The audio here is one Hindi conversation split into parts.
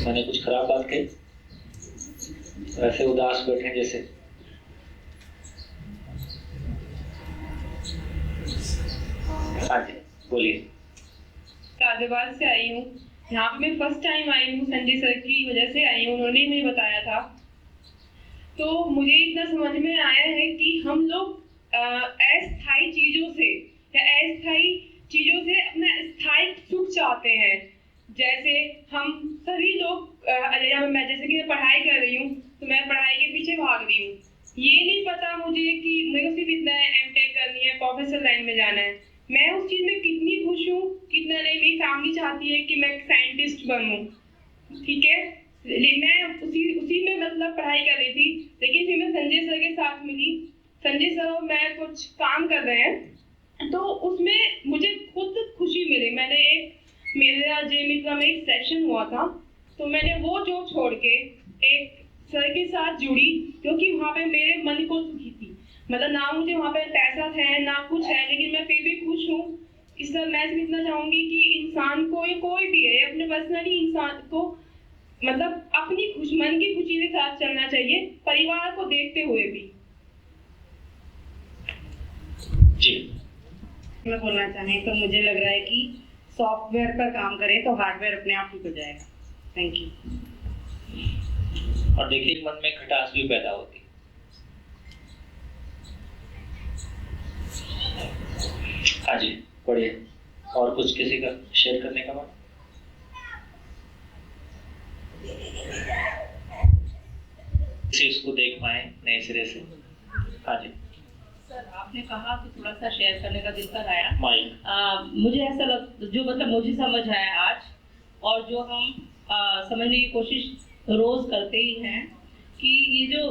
मैंने कुछ खराब बात कही? वैसे उदास बैठे जैसे। हाँ जी बोलिए। गाजियाबाद से आई हूँ। यहाँ पे मैं फर्स्ट टाइम आई हूँ, संजय सर की वजह से आई हूँ, उन्होंने मुझे बताया था। तो मुझे इतना समझ में आया है कि हम लोग अस्थायी चीज़ों से या अस्थायी चीज़ों से अपना स्थायी सुख चाहते हैं। जैसे हम सभी लोग मैं जैसे कि पढ़ाई कर रही हूँ तो मैं पढ़ाई के पीछे भाग रही हूँ। ये नहीं पता मुझे कि मेरे को सिर्फ इतना एमटेक करनी है, प्रोफेसर लाइन में जाना है। मैं उस चीज़ में कितनी खुश हूँ कितना नहीं। मेरी फैमिली चाहती है कि मैं एक साइंटिस्ट बनूँ, ठीक है। मैं उसी में मतलब पढ़ाई कर रही थी, लेकिन फिर मैं संजय सर के साथ मिली। संजय सर और मैं कुछ काम कर रहे हैं तो उसमें मुझे खुद खुशी मिली। मेरा जेमित में एक सेशन हुआ था तो मैंने वो जॉब छोड़ के एक सर के साथ जुड़ी, क्योंकि वहाँ पे मेरे मन को सुखी थी। मतलब ना मुझे वहाँ पे पैसा है ना कुछ है, लेकिन मैं फिर भी खुश हूँ। इसलिए मैं सिर्फ इतना चाहूँगी कि इंसान को, ये कोई भी है, अपने पर्सनली इंसान को मतलब अपनी मन की खुशी के साथ चलना चाहिए, परिवार को देखते हुए भी। जी मैं बोलना चाहें तो मुझे लग रहा है कि सॉफ्टवेयर पर काम करें तो हार्डवेयर अपने आप ठीक हो जाएगा। Thank you. और देखिए मन में खटास भी पैदा होती है। हाँ जी बढ़िया। और कुछ किसी का शेयर करने का मन? किसी उसको देख पाए नए सिरे से? हाँ जी सर आपने कहा तो थोड़ा सा शेयर करने का दिल कर आया। माइक। मुझे ऐसा जो मतलब मुझे समझ आया आज, और जो हम समझने की कोशिश रोज करते ही हैं कि ये जो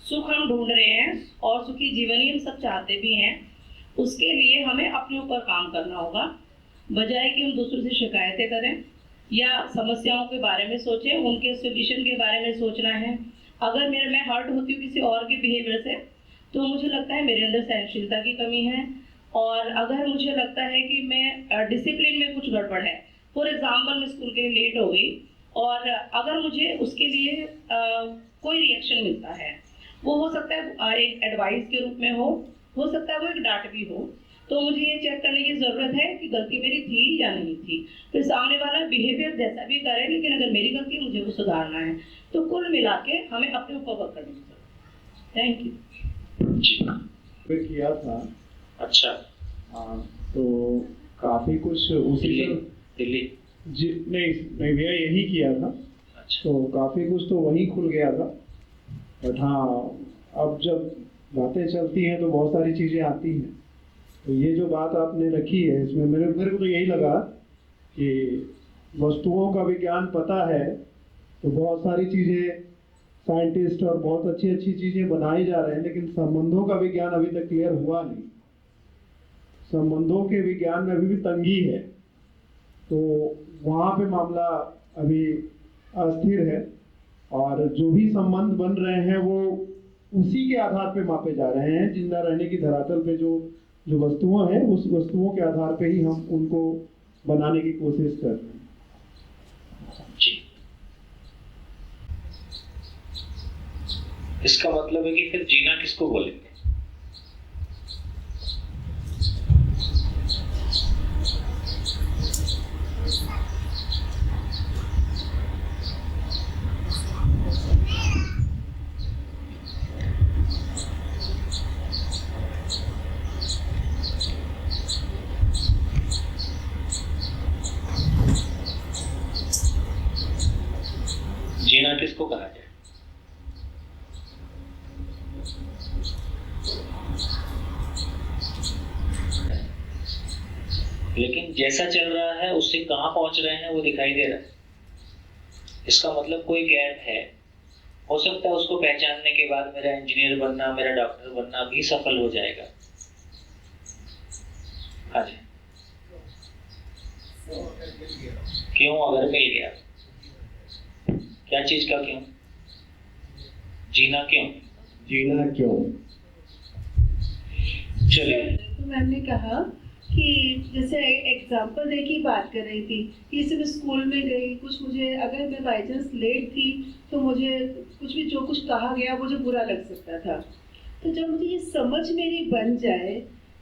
सुख हम ढूंढ रहे हैं और सुखी जीवन ही हम सब चाहते भी हैं, उसके लिए हमें अपने ऊपर काम करना होगा। बजाय कि हम दूसरों से शिकायतें करें या समस्याओं के बारे में सोचें, उनके सोल्यूशन के बारे में सोचना है। अगर मैं हर्ट होती हूँ किसी और के बिहेवियर से तो मुझे लगता है मेरे अंदर सहनशीलता की कमी है। और अगर मुझे लगता है कि मैं डिसिप्लिन में कुछ गड़बड़ है, फॉर एग्जाम्पल मैं स्कूल के लिए लेट हो गई और अगर मुझे उसके लिए कोई रिएक्शन मिलता है, वो हो सकता है एक एडवाइस के रूप में हो सकता है वो एक डांट भी हो, तो मुझे ये चेक करने की ज़रूरत है कि गलती मेरी थी या नहीं थी। फिर सामने वाला बिहेवियर जैसा भी करे, लेकिन अगर मेरी गलती है मुझे वो सुधारना है। तो कुल मिला के हमें अपने ऊपर वर्क करने की जरूरत है। Thank you. किया था। अच्छा। हाँ तो काफ़ी कुछ उसी दिल्ली जी नहीं भैया यही किया था। अच्छा। तो काफ़ी कुछ तो वहीं खुल गया था। बट हाँ अब जब बातें चलती हैं तो बहुत सारी चीज़ें आती हैं। तो ये जो बात आपने रखी है इसमें मेरे को तो यही लगा कि वस्तुओं का विज्ञान पता है तो बहुत सारी चीज़ें साइंटिस्ट और बहुत अच्छी अच्छी चीज़ें बनाई जा रहे हैं, लेकिन संबंधों का विज्ञान अभी तक क्लियर हुआ नहीं। संबंधों के विज्ञान में अभी भी तंगी है, तो वहाँ पे मामला अभी अस्थिर है। और जो भी संबंध बन रहे हैं वो उसी के आधार पे मापे जा रहे हैं। जिंदा रहने की धरातल पे जो वस्तुएं हैं उस वस्तुओं के आधार पे ही हम उनको बनाने की कोशिश कर रहे हैं। जी। इसका मतलब है कि फिर जीना किसको बोलेंगे? जीना किसको कहा जाए? लेकिन जैसा चल रहा है उससे कहां पहुंच रहे हैं वो दिखाई दे रहा है। इसका मतलब कोई गैप है। हो सकता है उसको पहचानने के बाद मेरा इंजीनियर बनना, मेरा डॉक्टर बनना भी सफल हो जाएगा। हाँ जी। क्यों अगर मिल गया? क्या चीज का क्यों? जीना क्यों? जीना क्यों? चलिए। तो मैंने कहा कि जैसे एग्जांपल देके ही बात कर रही थी कि जैसे मैं स्कूल में गई, कुछ मुझे अगर मैं बाई चांस लेट थी तो मुझे कुछ भी जो कुछ कहा गया मुझे बुरा लग सकता था। तो जब मुझे ये समझ मेरी बन जाए,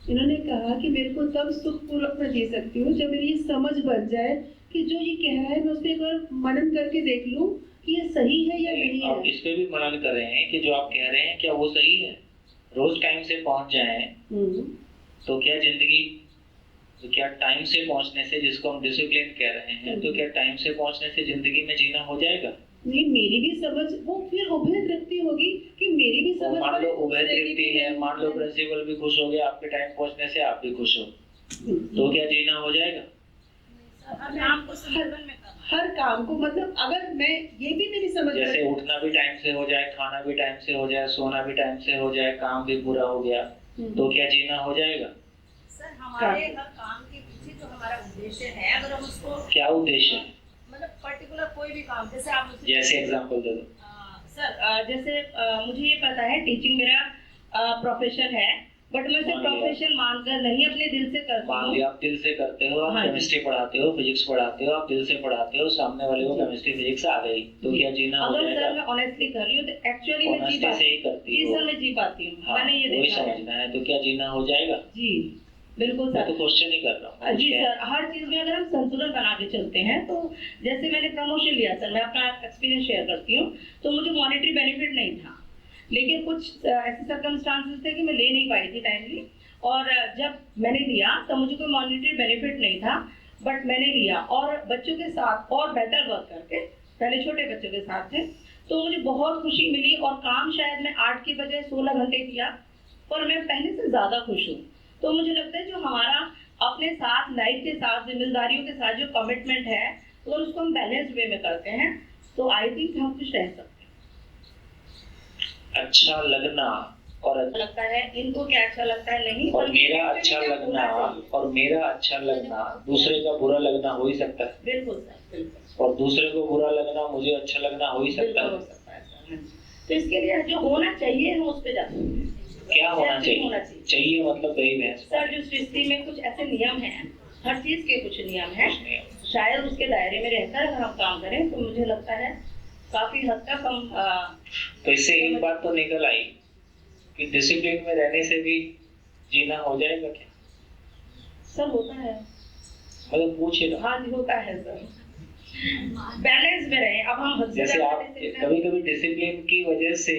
इन्होंने कहा कि मेरे को तब सुखपूर्वक मैं जी सकती हूँ जब मेरी ये समझ बन जाए कि जो ये कह रहा है मैं उस पर एक बार मनन करके देख लूँ कि ये सही है या नहीं आप है। इस पे भी मनन कर रहे हैं कि जो आप कह रहे हैं क्या वो सही है? रोज टाइम से पहुंच जाएं तो क्या जिंदगी, तो क्या टाइम से पहुंचने से, जिसको हम डिसिप्लिन कह रहे हैं, तो क्या टाइम से पहुंचने से जिंदगी में जीना हो जाएगा? नहीं, मेरी भी समझ वो फिर उभय तृप्ति होगी कि मेरी भी समझ। मान लो उभय तृप्ति है, मान लो प्रिंसिपल भी खुश हो गया आपके टाइम पहुंचने से, आप भी खुश हो, तो क्या जीना हो जाएगा? हर काम को मतलब अगर मैं ये भी मेरी समझ, जैसे उठना भी टाइम से हो जाए, खाना भी टाइम से हो जाए, सोना भी टाइम से हो जाए, काम भी पूरा हो गया, तो क्या जीना हो जाएगा? सर हमारे हर काम के पीछे जो हमारा उद्देश्य है, अगर हम उसको, क्या उद्देश्य है? मतलब पर्टिकुलर कोई भी काम, जैसे आप मुझसे, जैसे एग्जांपल दे दो। सर जैसे मुझे ये पता है टीचिंग मेरा प्रोफेशन है, बट मैं सिर्फ प्रोफेशन मानकर नहीं अपने दिल से करती मान हूँ। लिया आप दिल से करते हो, आप हाँ, केमिस्ट्री पढ़ाते हो, फिजिक्स पढ़ाते हो, आप दिल से पढ़ाते हो, सामने वाले को केमिस्ट्री फिजिक्स आ गई, तो क्या जीना हो अगर जाएगा? सर मैं ऑनेस्टली कर रही हूँ तो एक्चुअली मैं जी ऑनेस्टी से पाती ही करती जी हो। सर मैं जी पाती हूँ, हाँ, मैंने ये वही देखा है समझना है, तो क्या जीना हो जाएगा? जी बिल्कुल मैं सर। तो क्वेश्चन ही कर रहा हूँ। जी सर, हर चीज में अगर हम संतुलन बना के चलते हैं, तो जैसे मैंने प्रमोशन लिया सर, मैं अपना एक्सपीरियंस शेयर करती हूँ, तो मुझे मॉनेटरी बेनिफिट नहीं था, लेकिन कुछ ऐसे सर्कमस्टांसेस थे कि मैं ले नहीं पाई थी टाइमली, और जब मैंने लिया तब मुझे कोई मॉनेटरी बेनिफिट नहीं था, बट मैंने लिया और बच्चों के साथ और बेटर वर्क करके, पहले छोटे बच्चों के साथ थे, तो मुझे बहुत खुशी मिली, और काम शायद मैं 8 की बजाय 16 घंटे किया, पर मैं पहले से ज्यादा खुश हूँ। तो मुझे लगता है जो हमारा अपने साथ, लाइफ के साथ, जिम्मेदारियों के साथ जो कमिटमेंट है, अगर उसको हम बैलेंस वे में करते हैं तो आई थिंक हम खुश रह सकते हैं। अच्छा लगना और लगता है इनको क्या अच्छा लगता है नहीं, और मेरा अच्छा लगना और मेरा अच्छा लगना दूसरे का बुरा लगना हो ही सकता है। बिल्कुल सर, बिल्कुल, और दूसरे को बुरा लगना मुझे अच्छा लगना हो ही सकता बिल्कुल हो है। सकता है सर। तो इसके लिए जो होना चाहिए हम उस पे जाते हैं। क्या होना होना चाहिए? चाहिए। चाहिए मतलब वही बहस। सर जो सृष्टि में कुछ ऐसे नियम हैं, हर चीज के कुछ नियम हैं, शायद उसके दायरे में रहकर अगर हम काम करें तो मुझे लगता है काफी हद तक हम तो इससे एक बात तो निकल आई कि डिसिप्लिन में रहने से भी जीना हो जाएगा क्या? सर होता है, मतलब पूछे ना। हाँ जी होता है सर, बैलेंस में रहे। अब हम हद से जैसे ज्यादा आप discipline- कभी कभी डिसिप्लिन की वजह से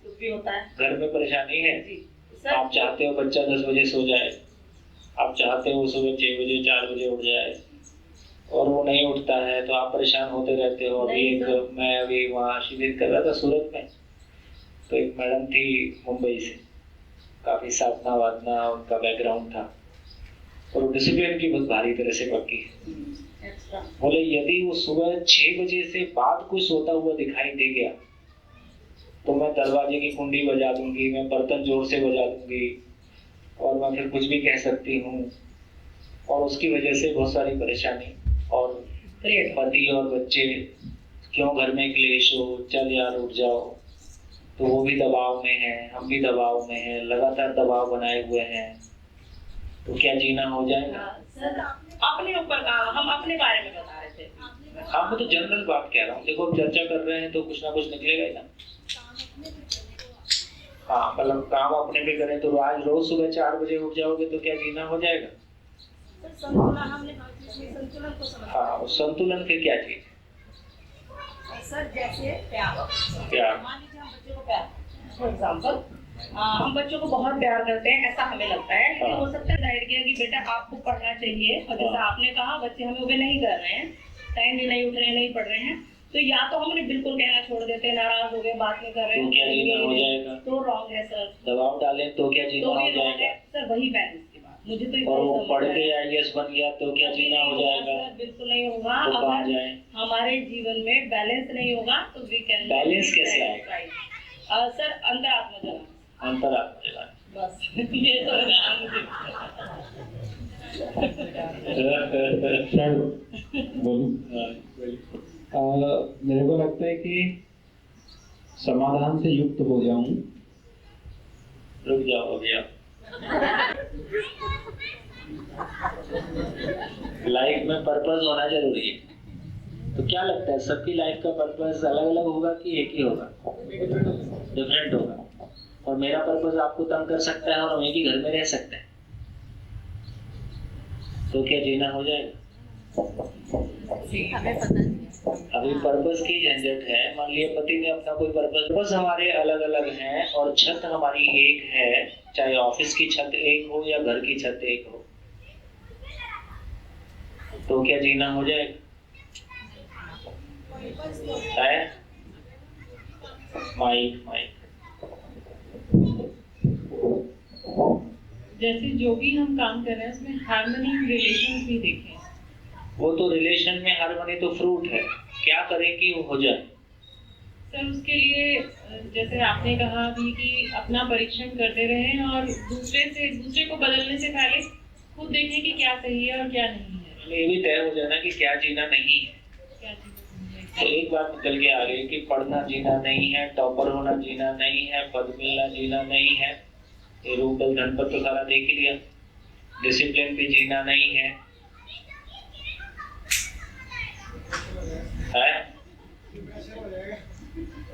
कुछ भी होता है घर में परेशानी है। जी आप सर। चाहते हो बच्चा 10 बजे सो जाए, आप चाहते हो सुबह 6 बजे 4 बजे उठ जाए, और वो नहीं उठता है तो आप परेशान होते रहते हो। अभी नहीं सर। मैं अभी वहाँ शिविर कर रहा था सूरत में, तो एक मैडम थी मुंबई से, काफी साधना वादना उनका बैकग्राउंड था, और वो डिसिप्लिन की बहुत भारी तरह से पक्की। एक्स्ट्रा बोले यदि वो सुबह 6 बजे से बाद कोई सोता हुआ दिखाई दे गया तो मैं दरवाजे की कुंडी बजा दूंगी, मैं बर्तन जोर से बजा दूंगी, और मैं फिर कुछ भी कह सकती हूँ, और उसकी वजह से बहुत सारी परेशानी, और पति और बच्चे, क्यों घर में क्लेश हो, चल यार उठ जाओ, तो वो भी दबाव में है, हम भी दबाव में हैं, लगातार दबाव बनाए हुए हैं, तो क्या जीना हो जाएगा? सर अपने ऊपर काम, हम अपने बारे में बता रहे थे। हाँ मैं तो जनरल बात कह रहा हूँ। देखो चर्चा कर रहे हैं तो कुछ ना कुछ निकलेगा ही ना। हाँ मतलब काम अपने पे करें तो आज रोज सुबह 4 बजे उठ जाओगे तो क्या जीना हो जाएगा? सर संतुलन, हमने संतुलन को समझा। हाँ संतुलन फिर क्या चीज? सर जैसे प्यार, प्यार। मान लीजिए हम बच्चे को प्यार, फॉर एग्जाम्पल हम बच्चों को बहुत प्यार करते हैं ऐसा हमें लगता है, लेकिन हो सकता है गाइड किया कि बेटा आपको पढ़ना चाहिए, और जैसा आपने कहा बच्चे हमें ओबे नहीं कर रहे हैं, टाइम भी नहीं उठ रहे हैं, नहीं पढ़ रहे हैं, तो या तो हमने बिल्कुल कहना छोड़ देते हैं, नाराज हो गए, बात नहीं कर रहे तो क्या जीना हो जाएगा? तो रॉन्ग है सर। दबाव डालें तो क्या जीना तो हो भी wrong जाएगा? है सर, वही बैलेंस की बात मुझे तो और वो इतना पढ़ समझ के आया। IAS बन गया तो क्या जीना हो जाएगा? सर बिल्कुल नहीं होगा। तो कहाँ अगर जाए? हमारे जीवन में बैलेंस नहीं होगा तो वी कैन बैलेंस कैसे आएगा? सर अंतरात्मा जगह, अंतरात्मा जगह। बस ये तो मेरे को लगता है कि समाधान से युक्त हो जाऊं। रुक जाओ अभी आप। लाइफ में पर्पस होना जरूरी है। तो क्या लगता है सबकी लाइफ का पर्पस अलग अलग होगा कि एक ही होगा? डिफरेंट होगा। और मेरा पर्पस आपको तंग कर सकता है और हम एक ही घर में रह सकते हैं, तो क्या जीना हो जाएगा? अभी पर्पस की झंझट है। मान लिया पति ने अपना कोई पर्पस हमारे अलग अलग हैं और छत हमारी एक है, चाहे ऑफिस की छत एक हो या घर की छत एक हो, तो क्या जीना हो जाएगा? माइक माइक जैसे जो भी हम काम कर रहे हैं उसमें हार्मनी रिलेशन भी देखें। वो तो रिलेशन में हार्मनी तो फ्रूट है, क्या करें कि वो हो जाए? सर उसके लिए जैसे आपने कहा अभी कि अपना परीक्षण करते रहें और दूसरे को बदलने से पहले खुद देखें कि क्या सही है और क्या नहीं है। ये भी तय हो जाना कि क्या जीना नहीं है। तो एक बात निकल के आ गई कि पढ़ना जीना नहीं है, टॉपर होना जीना नहीं है, पद मिलना जीना नहीं है, ये रूप बल धनपद तो सारा देख ही लिया। डिसिप्लिन भी जीना नहीं है,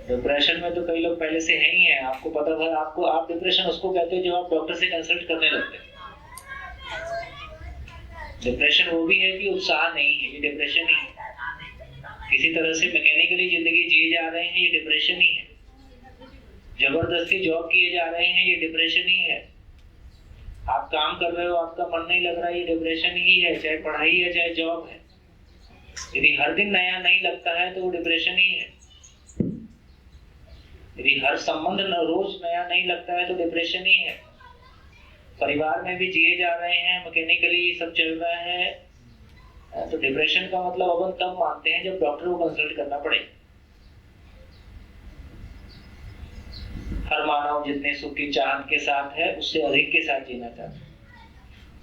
डिप्रेशन में तो कई लोग पहले से है ही हैं। आपको पता था, आप डिप्रेशन उसको कहते हो जब आप डॉक्टर से कंसल्ट करने लगते हैं। डिप्रेशन वो भी है कि उत्साह नहीं है, ये डिप्रेशन ही है। किसी तरह से मैकेनिकली जिंदगी जिए जा रहे हैं, ये डिप्रेशन ही है। जबरदस्ती जॉब किए जा रहे हैं, ये डिप्रेशन ही है। आप काम कर रहे हो, आपका मन नहीं लग रहा, ये डिप्रेशन ही है, चाहे पढ़ाई है चाहे जॉब है। यदि हर दिन नया नहीं लगता है तो वो डिप्रेशन ही है। यदि हर संबंध रोज नया नहीं लगता है तो डिप्रेशन ही है। परिवार में भी जिए जा रहे हैं, मैकेनिकली सब चल रहा है, तो डिप्रेशन का मतलब अपन तब मानते हैं जब डॉक्टर को कंसल्ट करना पड़े। हर मानव जितने सुख की चाहत के साथ है उससे अधिक के साथ जीना चाहता है।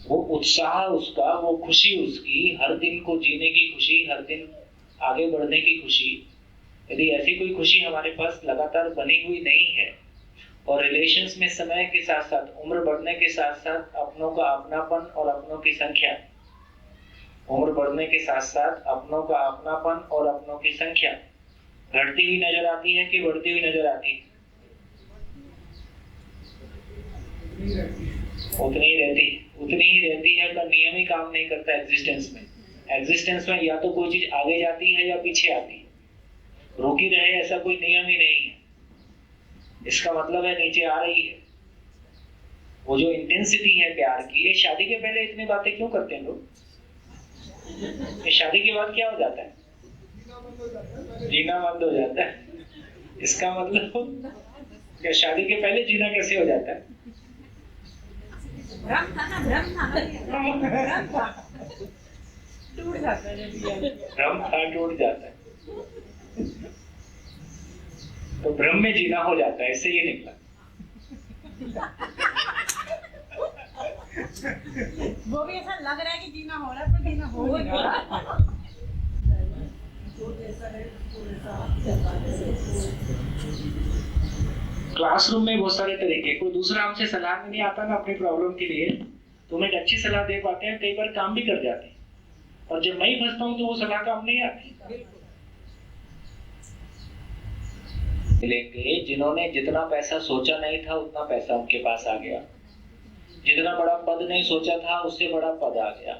वो उत्साह उसका, वो खुशी उसकी, हर दिन को जीने की खुशी, हर दिन आगे बढ़ने की खुशी, यदि ऐसी कोई खुशी हमारे पास लगातार बनी हुई नहीं है और रिलेशंस में समय के साथ साथ, उम्र बढ़ने के साथ साथ अपनों का अपनापन और अपनों की संख्या, उम्र बढ़ने के साथ साथ अपनों का अपनापन और अपनों की संख्या घटती हुई नजर आती है कि बढ़ती हुई नजर आती है? उतनी ही रहती है का नियम ही काम नहीं करता एग्जिस्टेंस में। एग्जिस्टेंस में या तो कोई चीज आगे जाती है या पीछे आती है, रुकी रहे ऐसा कोई नियम ही नहीं है। इसका मतलब है नीचे आ रही है। वो जो इंटेंसिटी है प्यार की, ये शादी के पहले इतनी बातें क्यों करते हैं लोग? ये शादी के बाद क्या हो जाता है? जीना बंद हो जाता है। इसका मतलब क्या शादी के पहले जीना कैसे हो जाता है? भ्रम था टूट जाता है। टूट जाता है तो भ्रम में जीना हो जाता है, इससे ये निकला। वो भी ऐसा लग रहा है कि जीना हो रहा है पर जीना हो नहीं रहा। क्लासरूम में बहुत सारे तरीके, कोई दूसरा हमसे सलाह में नहीं आता ना अपनी प्रॉब्लम के लिए, तो हम एक अच्छी सलाह दे पाते हैं, कई बार काम भी कर जाते हैं। और जब मैं ही फंसता हूँ तो वो सलाह काम नहीं आती। मिलेंगे जिन्होंने जितना पैसा सोचा नहीं था उतना पैसा उनके पास आ गया, जितना बड़ा पद नहीं सोचा था उससे बड़ा पद आ गया,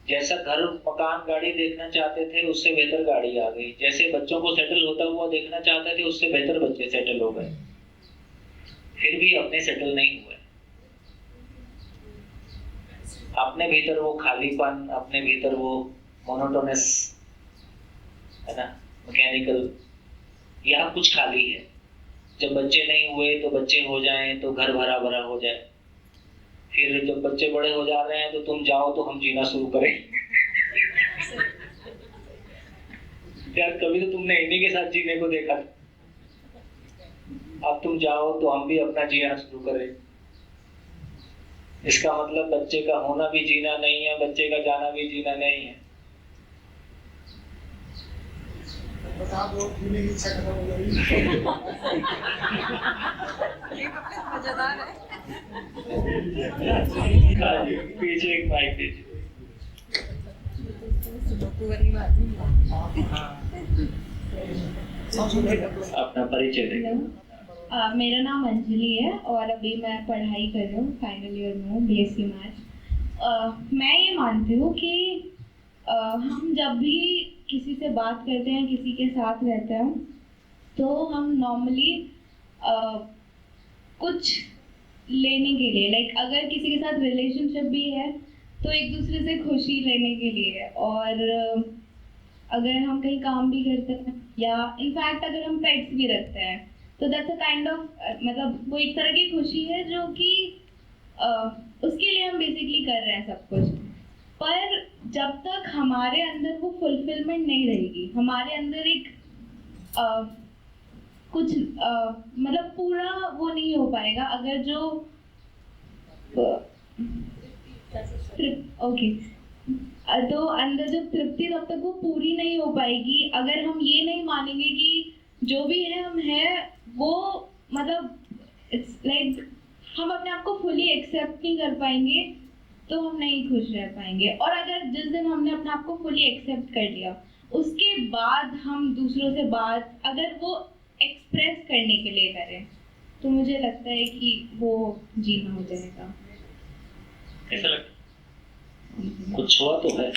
जैसा घर मकान गाड़ी देखना चाहते थे उससे बेहतर गाड़ी आ गई, जैसे बच्चों को सेटल होता हुआ देखना चाहते थे उससे बेहतर बच्चे सेटल हो गए, फिर भी अपने सेटल नहीं हुए। अपने भीतर वो खालीपन, अपने भीतर वो मोनोटोनस है ना, मैकेनिकल, यहाँ कुछ खाली है। जब बच्चे नहीं हुए तो बच्चे हो जाएं तो घर भरा भरा हो जाए, फिर जब बच्चे बड़े हो जा रहे हैं तो तुम जाओ तो हम जीना शुरू करें। यार कभी तो तुमने इन्हीं के साथ जीने को देखा, अब तुम जाओ तो हम भी अपना जीना शुरू करें। इसका मतलब बच्चे का होना भी जीना नहीं है, बच्चे का जाना भी जीना नहीं है। मजेदार है। पीछे एक माइक दीजिए। अपना परिचय दें। मेरा नाम अंजलि है और अभी मैं पढ़ाई कर रही हूँ, फाइनल ईयर में हूँ, BSc मैथ्स। मैं ये मानती हूँ कि हम जब भी किसी से बात करते हैं, किसी के साथ रहते हैं, तो हम नॉर्मली कुछ लेने के लिए, लाइक अगर किसी के साथ रिलेशनशिप भी है तो एक दूसरे से खुशी लेने के लिए है, और अगर हम कहीं काम भी करते हैं या इनफैक्ट अगर हम पेट्स भी रखते हैं तो दैट्स अ काइंड ऑफ, मतलब वो एक तरह की खुशी है जो कि उसके लिए हम बेसिकली कर रहे हैं सब कुछ। पर जब तक हमारे अंदर वो फुलफिलमेंट नहीं रहेगी, हमारे अंदर एक कुछ मतलब पूरा वो नहीं हो पाएगा, अगर जो ओके तो अंदर जब तृप्ति, तब तक वो पूरी नहीं हो पाएगी अगर हम ये नहीं मानेंगे कि जो भी है हम हैं वो, मतलब इट्स लाइक हम अपने आप को फुली एक्सेप्ट नहीं कर पाएंगे तो हम नहीं खुश रह पाएंगे। और अगर जिस दिन हमने अपने आप को फुली एक्सेप्ट कर लिया, उसके बाद हम दूसरों से बात अगर वो एक्सप्रेस करने के लिए करें, तो मुझे लगता है कि वो जीना हो जाएगा। कैसा लगता? कुछ हुआ तो है,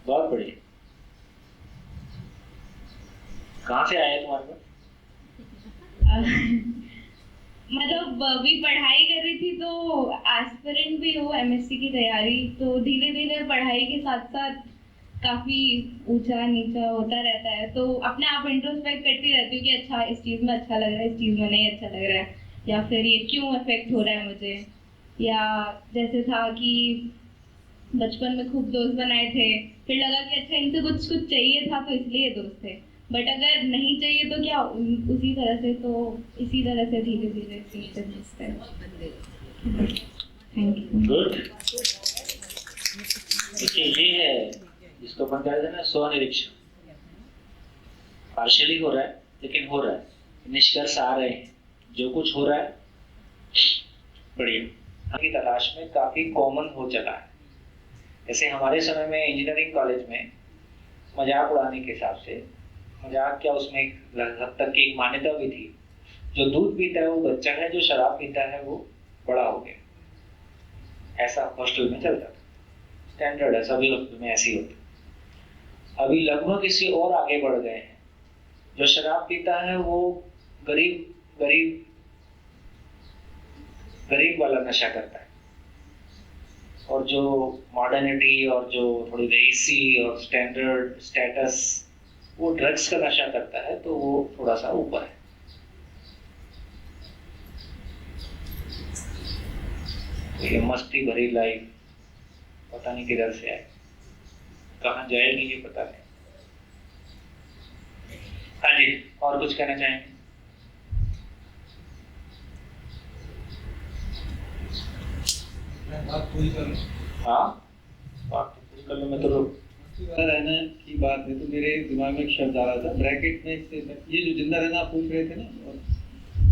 बहुत बढ़िया। कहाँ से आया तुम्हारे पास? मतलब अभी पढ़ाई कर रही थी तो एस्पिरेंट भी हूँ, MSc की तैयारी, तो धीरे धीरे पढ़ाई के साथ साथ काफ़ी ऊंचा नीचा होता रहता है, तो अपने आप इंट्रोस्पेक्ट करती रहती हूँ कि अच्छा इस चीज़ में अच्छा लग रहा है, इस चीज़ में नहीं अच्छा लग रहा है, या फिर ये क्यों अफेक्ट हो रहा है मुझे। या जैसे था कि बचपन में खूब दोस्त बनाए थे, फिर लगा कि अच्छा इनसे कुछ कुछ चाहिए था तो इसलिए दोस्त थे, बट अगर नहीं चाहिए तो क्या, उसी तरह से, तो इसी तरह से धीरे धीरे सीखते सीखते। Thank you. गुड। देखिए ये है जिसको अपन कहते हैं ना स्वनिरीक्षण। पार्शियली हो रहा है लेकिन हो रहा है, निष्कर्ष आ रहे हैं, जो कुछ हो रहा है बढ़िया की तलाश में काफी कॉमन हो चला है। जैसे हमारे समय में इंजीनियरिंग कॉलेज में मजाक उड़ाने के हिसाब से, मजाक क्या उसमें एक हद तक की एक मान्यता भी थी, जो दूध पीता है वो बच्चा है, जो शराब पीता है वो बड़ा हो गया। ऐसा हॉस्टल में चलता था, स्टैंडर्ड है, सभी हॉस्टल में ऐसे ही होता। अभी लगभग इससे और आगे बढ़ गए हैं, जो शराब पीता है वो गरीब गरीब गरीब वाला नशा करता है, और जो मॉडर्निटी और जो थोड़ी रईसी और स्टैंडर्ड स्टेटस वो ड्रग्स का नशा करता है, तो वो थोड़ा सा ऊपर है। तो ये मस्ती भरी लाइफ पता नहीं किधर से आए, कहाँ जाएगी ये पता नहीं। हाँ जी, और कुछ कहना चाहेंगे? बात पूरी कर लो। हाँ, बात पूरी कर लो। मैं तो रहना की बात है तो मेरे दिमाग में एक शब्द आ रहा था ब्रैकेट में, ये जो जिंदा रहना आप पूछ रहे थे ना, और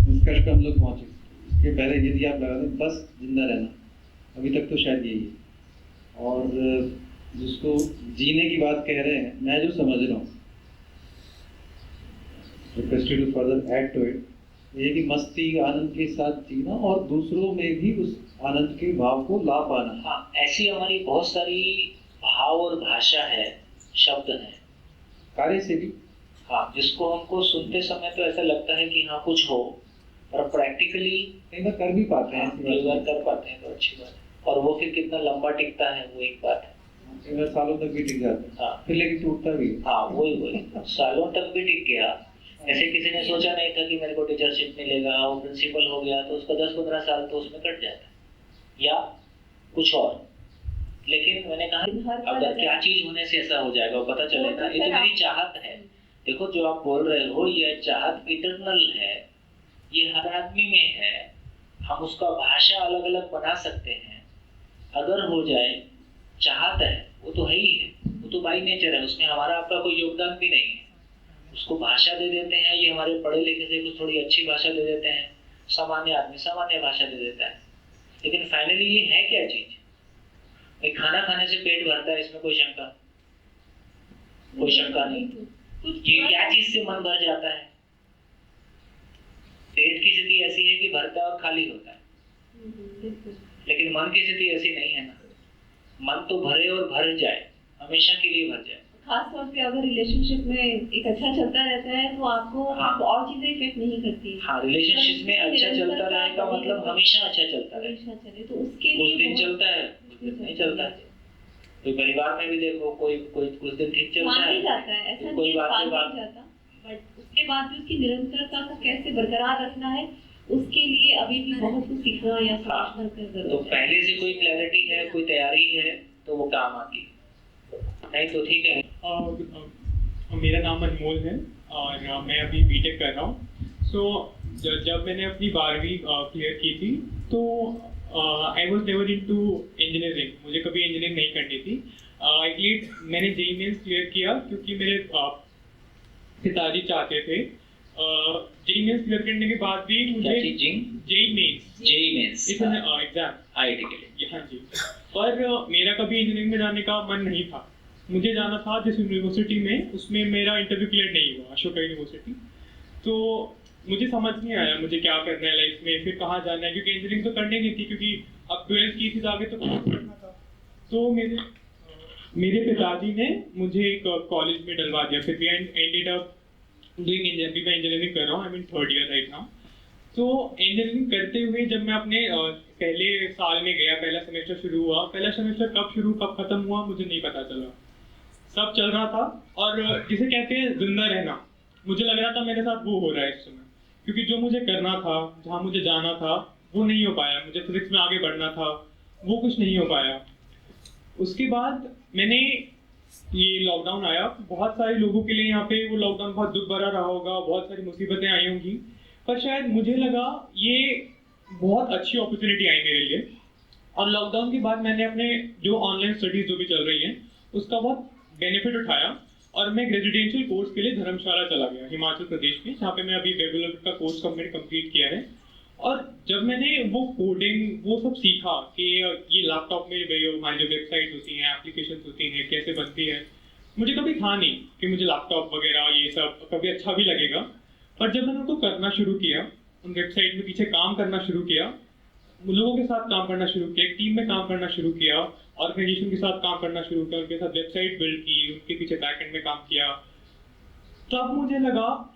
निष्कर्ष पे हम लोग पहुंचे। इसके पहले यदि आप लगा दें बस जिंदा रहना, अभी तक तो शायद यही है। और जिसको जीने की बात कह रहे हैं, मैं जो समझ रहा हूँ, requested to further add to it, ये कि मस्ती आनंद के साथ जीना और दूसरों में भी उस आनंद के भाव को ला पाना। हाँ, ऐसी हमारी बहुत सारी भाव और भाषा है, शब्द हैं, कार्य से भी। हाँ, जिसको हमको सुनते समय तो ऐसा लगता है कि हाँ कुछ हो, पर प्रैक्टिकली कई बार कर भी पाते हैं, कई बार कर पाते हैं तो अच्छी बात है। और वो फिर कितना लंबा टिकता है वो एक बात है, कई बार सालों तक भी टिक जाता है। हाँ, फिर लेकिन टूटता भी है। हाँ वही सालों तक भी टिक गया। ऐसे किसी ने सोचा नहीं था कि मेरे को टीचरशिप मिलेगा, वो प्रिंसिपल हो गया तो उसका 10-15 साल तो उसमें कट जाता, या कुछ और। लेकिन मैंने कहा अगर क्या चीज होने से ऐसा हो जाएगा वो पता चले ना, ये तो मेरी चाहत है। देखो जो आप बोल रहे हो ये चाहत इटरनल है, ये हर आदमी में है, हम उसका भाषा अलग अलग बना सकते हैं। अगर हो जाए, चाहत है वो तो है ही है, वो तो बाई नेचर है, उसमें हमारा आपका कोई योगदान भी नहीं है। उसको भाषा दे देते हैं, ये हमारे पढ़े लिखे से कुछ थोड़ी अच्छी भाषा दे देते हैं, सामान्य आदमी सामान्य भाषा दे देता है, लेकिन फाइनली ये है क्या चीज? भाई खाना खाने से पेट भरता है, इसमें कोई शंका नहीं। ये क्या चीज से मन भर जाता है? पेट की स्थिति ऐसी है कि भरता है और खाली होता है, लेकिन मन की स्थिति ऐसी नहीं है ना। मन तो भरे और भर जाए, हमेशा के लिए भर जाए। खास तौर पे अगर रिलेशनशिप में एक अच्छा चलता रहता है तो आपको और चीजें इफेक्ट नहीं करती। हाँ, रिलेशनशिप में अच्छा चलता रहेगा मतलब हमेशा अच्छा चलता रहेगा। हमेशा चले तो उसके कुछ दिन चलता है, कुछ दिन नहीं चलता है। कोई परिवार में भी देखो, कोई कुछ दिन ठीक चलता है, जाता है, ऐसा कोई बात नहीं जाता, बट उसके बाद भी उसकी निरंतरता को कैसे बरकरार रखना है उसके लिए अभी भी बहुत कुछ सीखना या समझना की जरूरत है। तो पहले से कोई क्लैरिटी है, कोई तैयारी है तो वो काम आती है, नहीं तो ठीक है। मेरा नाम अनमोल है और मैं अभी बीटेक कर रहा हूँ। सो जब मैंने अपनी 12वीं क्लियर की थी तो I was never into engineering, मुझे कभी इंजीनियरिंग नहीं करनी थी। एक्चुअली मैंने जेईई मेंस क्लियर किया क्योंकि मेरे पिताजी चाहते थे। जेईई मेंस क्लियर करने के बाद भी मुझे जेईई मेंस एग्जाम आईआईटी के लिए, हाँ जी, पर मेरा कभी इंजीनियरिंग में जाने का मन नहीं था। मुझे जाना था जिस यूनिवर्सिटी में, उसमें मेरा इंटरव्यू क्लियर नहीं हुआ, अशोका यूनिवर्सिटी। तो मुझे समझ नहीं आया मुझे क्या करना है लाइफ में, फिर कहाँ जाना है, क्योंकि इंजीनियरिंग तो करनी नहीं थी, क्योंकि अब 12th की थी तो आगे तो कुछ करना था। तो मेरे पिताजी ने मुझे एक कॉलेज में डलवा दिया। फिर भी I ended up doing engineering, मैं इंजीनियरिंग कर रहा हूँ, I mean 3rd year right now. तो इंजीनियरिंग करते हुए जब मैं अपने पहले साल में गया, पहला सेमेस्टर शुरू हुआ, पहला सेमेस्टर कब शुरू कब खत्म हुआ मुझे नहीं पता चला। सब चल रहा था और जिसे कहते हैं जिंदा रहना, मुझे लग रहा था मेरे साथ वो हो रहा है इस समय, क्योंकि जो मुझे करना था, जहाँ मुझे जाना था वो नहीं हो पाया। मुझे फिजिक्स में आगे बढ़ना था, वो कुछ नहीं हो पाया। उसके बाद मैंने ये लॉकडाउन आया, बहुत सारे लोगों के लिए यहाँ पे वो लॉकडाउन बहुत दुख भरा रहा होगा, बहुत सारी मुसीबतें आई होंगी, पर शायद मुझे लगा ये बहुत अच्छी अपॉर्चुनिटी आई मेरे लिए। और लॉकडाउन के बाद मैंने अपने जो ऑनलाइन स्टडीज जो भी चल रही हैं उसका बहुत बेनिफिट उठाया और मैं रेजिडेंशियल कोर्स के लिए धर्मशाला चला गया हिमाचल प्रदेश में, जहाँ पे मैं अभी रेगुलर का कोर्स कंप्लीट किया है। और जब मैंने वो कोडिंग वो सब सीखा कि ये लैपटॉप में हमारी जो वेबसाइट होती हैं, एप्लीकेशन होती हैं, कैसे बनती है, मुझे कभी था नहीं कि मुझे लैपटॉप वगैरह ये सब कभी अच्छा भी लगेगा। पर जब मैंने उनको करना शुरू किया, उन वेबसाइट में पीछे काम करना शुरू किया, लोगों के साथ काम करना शुरू किया, टीम में काम करना शुरू किया, ऑर्गेनाइजेशन के साथ काम करना शुरू किया, उनके साथ वेबसाइट बिल्ड की, उनके पीछे बैकएंड में काम किया, तब मुझे लगा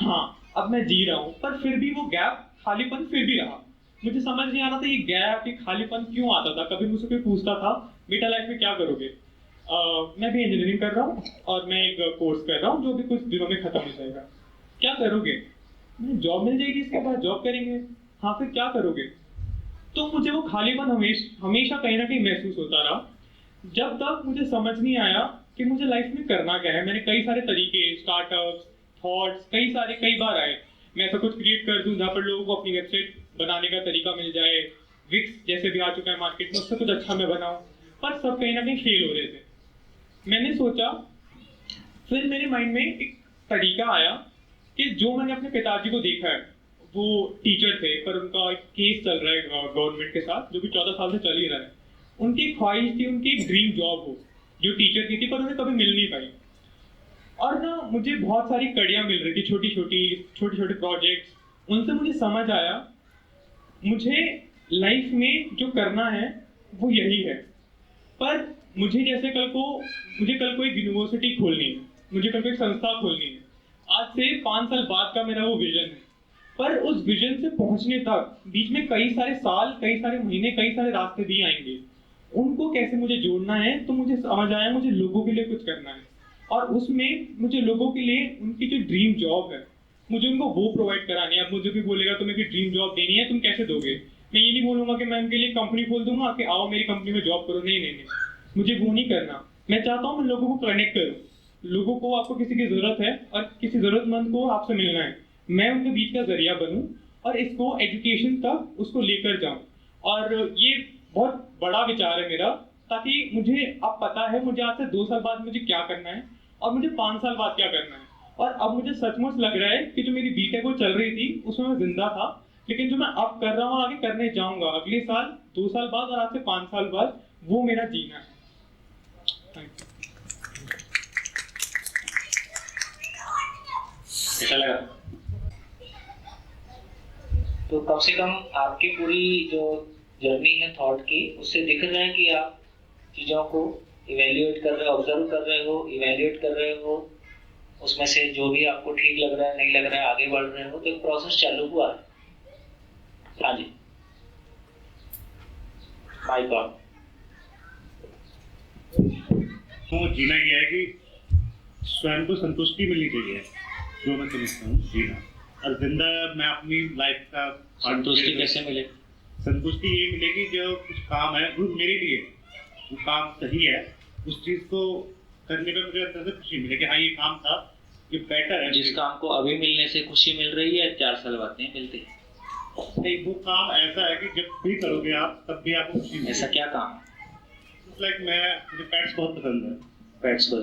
हाँ अब मैं जी रहा हूँ। पर फिर भी वो गैप, खालीपन फिर भी रहा। मुझे समझ नहीं आ रहा था ये गैप, ये खालीपन क्यों आता था। कभी मुझसे कोई पूछता था बेटा लाइफ में क्या करोगे, मैं भी इंजीनियरिंग कर रहा हूँ और मैं एक कोर्स कर रहा हूँ जो भी कुछ दिनों में खत्म हो जाएगा। क्या करोगे? जॉब मिल जाएगी, इसके बाद जॉब करेंगे। हाँ फिर क्या करोगे? तो मुझे वो खालीपन हमेशा कहीं ना कहीं महसूस होता रहा, जब तक मुझे समझ नहीं आया कि मुझे लाइफ में करना क्या है। मैंने कई सारे तरीके, स्टार्टअप्स, थॉट्स कई बार आए, मैं ऐसा कुछ क्रिएट कर दूं जहाँ पर लोगों को अपनी वेबसाइट बनाने का तरीका मिल जाए, विक्स जैसे भी आ चुका है मार्केट में, उससे कुछ अच्छा मैं बनाऊं, पर सब कहीं ना कहीं फेल हो रहे थे। मैंने सोचा, फिर मेरे माइंड में एक तरीका आया कि जो मैंने अपने पिताजी को देखा है, वो टीचर थे पर उनका एक केस चल रहा है गवर्नमेंट के साथ जो कि 14 साल से चल ही रहा है। उनकी एक ख्वाहिश थी, उनकी एक ड्रीम जॉब हो जो टीचर की थी, पर उन्हें कभी मिल नहीं पाई। और ना मुझे बहुत सारी कड़ियाँ मिल रही थी, छोटी छोटे प्रोजेक्ट्स, उनसे मुझे समझ आया मुझे लाइफ में जो करना है वो यही है। पर मुझे कल को एक यूनिवर्सिटी खोलनी है, मुझे कल को एक संस्था खोलनी है। आज से 5 साल बाद का मेरा वो विजन है, पर उस विजन से पहुंचने तक बीच में कई सारे साल, कई सारे महीने, कई सारे रास्ते भी आएंगे। उनको कैसे मुझे जोड़ना है, तो मुझे समझ आया मुझे लोगों के लिए कुछ करना है, और उसमें मुझे लोगों के लिए उनकी जो ड्रीम जॉब है मुझे उनको वो प्रोवाइड करानी है। अब मुझे भी बोलेगा तुम्हें कोई ड्रीम जॉब देनी है, तुम कैसे दोगे? मैं ये नहीं बोलूंगा कि मैं उनके लिए कंपनी खोल दूंगा कि आओ मेरी कंपनी में जॉब करो, नहीं, मुझे वो नहीं करना। मैं चाहता हूँ मैं लोगों को कनेक्ट करूँ, लोगों को, आपको किसी की जरूरत है और किसी जरूरतमंद को आपसे मिलना है, मैं उनके बीच का जरिया बनूं और इसको एजुकेशन तक उसको लेकर जाऊं। और ये बहुत बड़ा विचार है मेरा, ताकि मुझे अब पता है मुझे आज से 2 साल बाद मुझे क्या करना है और मुझे 5 साल बाद क्या करना है। और अब मुझे सचमुच लग रहा है कि जो मेरी बीटेक वो चल रही थी उसमें मैं जिंदा था, लेकिन जो मैं अब कर रहा हूँ आगे करने जाऊंगा, अगले साल, 2 साल बाद और आज से 5 साल बाद, वो मेरा जीना है। Thank you. अच्छा लगा? तो कम से कम आपकी पूरी जो जर्नी है थॉट की, उससे दिख रहा है कि आप चीज़ों को इवेल्युएट कर रहे हो, ऑब्जर्व कर रहे हो, इवेल्युएट कर रहे हो, उसमें से जो भी आपको ठीक लग रहा है, नहीं लग रहा है, आगे बढ़ रहे हो, तो एक प्रोसेस चालू हुआ है। हाँ जी, माइक ऑन। तो जीना ये है कि स्वयं को संतुष्टि मिलनी चाहिए, जो मैं समझता हूँ जीना। और जिंदा मैं अपनी लाइफ का संतुष्टि कैसे मिले? संतुष्टि ये मिलेगी जो कुछ काम है वो मेरे लिए वो काम सही है, उस चीज को करने में मुझे अंदर से खुशी मिले कि हाँ ये काम था, ये बेटर है। जिस काम को अभी मिलने से खुशी मिल रही है, 4 साल बाद नहीं मिलती। नहीं, वो काम ऐसा है कि जब भी करोगे आप तब भी आपको खुशी मिलेगी। ऐसा क्या काम? लाइक मुझे पेट्स बहुत पसंद है। पेट्स को?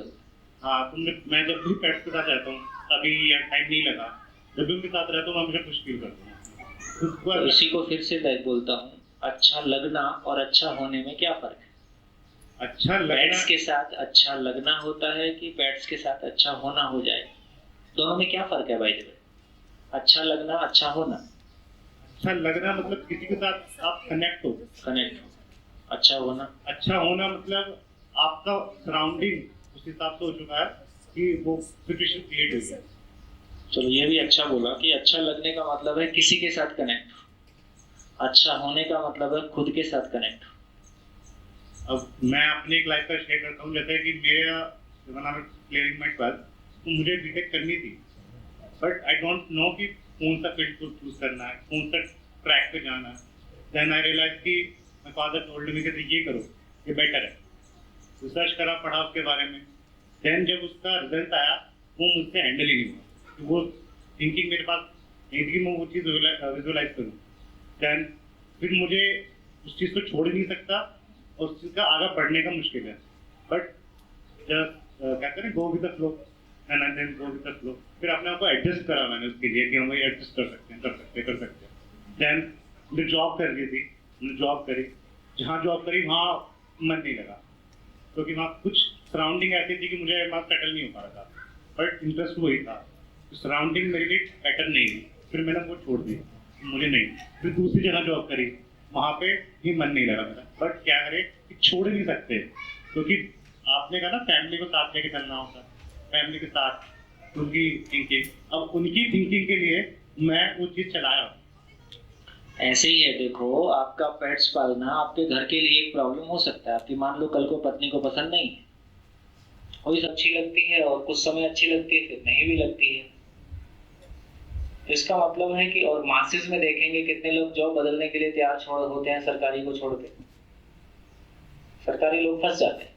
हाँ, तो मैं जब भी पेट्स के साथ रहता हूँ, अभी या टाइम नहीं लगा, जब भी उनके साथ रहता हूँ मैं हमेशा खुश फील करता हूँ। तो इसी को फिर से बोलता हूँ, अच्छा लगना और अच्छा होने में क्या फर्क है? अच्छा लगना, पेट्स के साथ अच्छा लगना होता है कि पेट्स के साथ अच्छा होना हो जाए? दोनों में क्या फर्क है भाई? अच्छा लगना, अच्छा होना। अच्छा लगना मतलब किसी के साथ आप कनेक्ट हो। अच्छा होना मतलब आपका सराउंडिंग उस हिसाब से हो चुका है कि वो सिचुएशन क्रिएट हुई है। चलो ये भी अच्छा बोला कि अच्छा लगने का मतलब है किसी के साथ कनेक्ट, अच्छा होने का मतलब है खुद के साथ कनेक्ट। अब मैं अपनी एक लाइफ का शेयर करता हूँ, जैसे कि मेरा क्लियरिंग माय 12th, तो मुझे बीटेक करनी थी, बट आई डोंट नो कि कौन सा फील्ड को चूज करना है, कौन सा ट्रैक पे जाना है। देन आई रियलाइज कि माय फादर टोल्ड मी कि ये करो, ये बेटर है। रिसर्च करा, पढ़ा उसके बारे में। देन जब उसका रिजल्ट आया वो मुझसे हैंडल ही नहीं हुआ, वो थिंकिंग मेरे पास नहीं थी कि मैं वो चीज़ विजुअलाइज करूँ। देन फिर मुझे उस चीज़ को छोड़ नहीं सकता और उस चीज़ का आगे बढ़ने का मुश्किल है, बट कहते हैं go with the flow, and then go with the flow. फिर अपने आप को एडजस्ट करा मैंने उसके लिए कि हम एडजस्ट कर सकते हैं। देन मुझे जॉब करनी थी, मैंने जॉब करी, जहाँ जॉब करी वहाँ मन नहीं लगा, क्योंकि वहाँ कुछ सराउंडिंग ऐसी थी कि मुझे वहाँ सेटल नहीं हो पा रहा था, बट इंटरेस्ट वही था। सराउंडिंग मेरे लिए बेटर नहीं थी, फिर मैंने वो छोड़ दी, मुझे नहीं। फिर दूसरी जगह जॉब करी, वहाँ पे भी मन नहीं लगा मेरा, बट क्या करे कि छोड़ नहीं सकते, क्योंकि आपने कहा ना फैमिली को साथ लेके चलना होता है, फैमिली के साथ उनकी थिंकिंग, अब उनकी थिंकिंग के लिए मैं वो चीज़ चलाया। ऐसे ही है, देखो आपका पेट्स पालना आपके घर के लिए एक प्रॉब्लम हो सकता है। आपकी मान लो कल को पत्नी को पसंद नहीं है, कोई अच्छी लगती है और कुछ समय अच्छी लगती है, फिर नहीं भी लगती है। तो इसका मतलब है कि और मासेस में देखेंगे कितने लोग जॉब बदलने के लिए तैयार होते हैं सरकारी को छोड़ के। सरकारी लोग फंस जाते हैं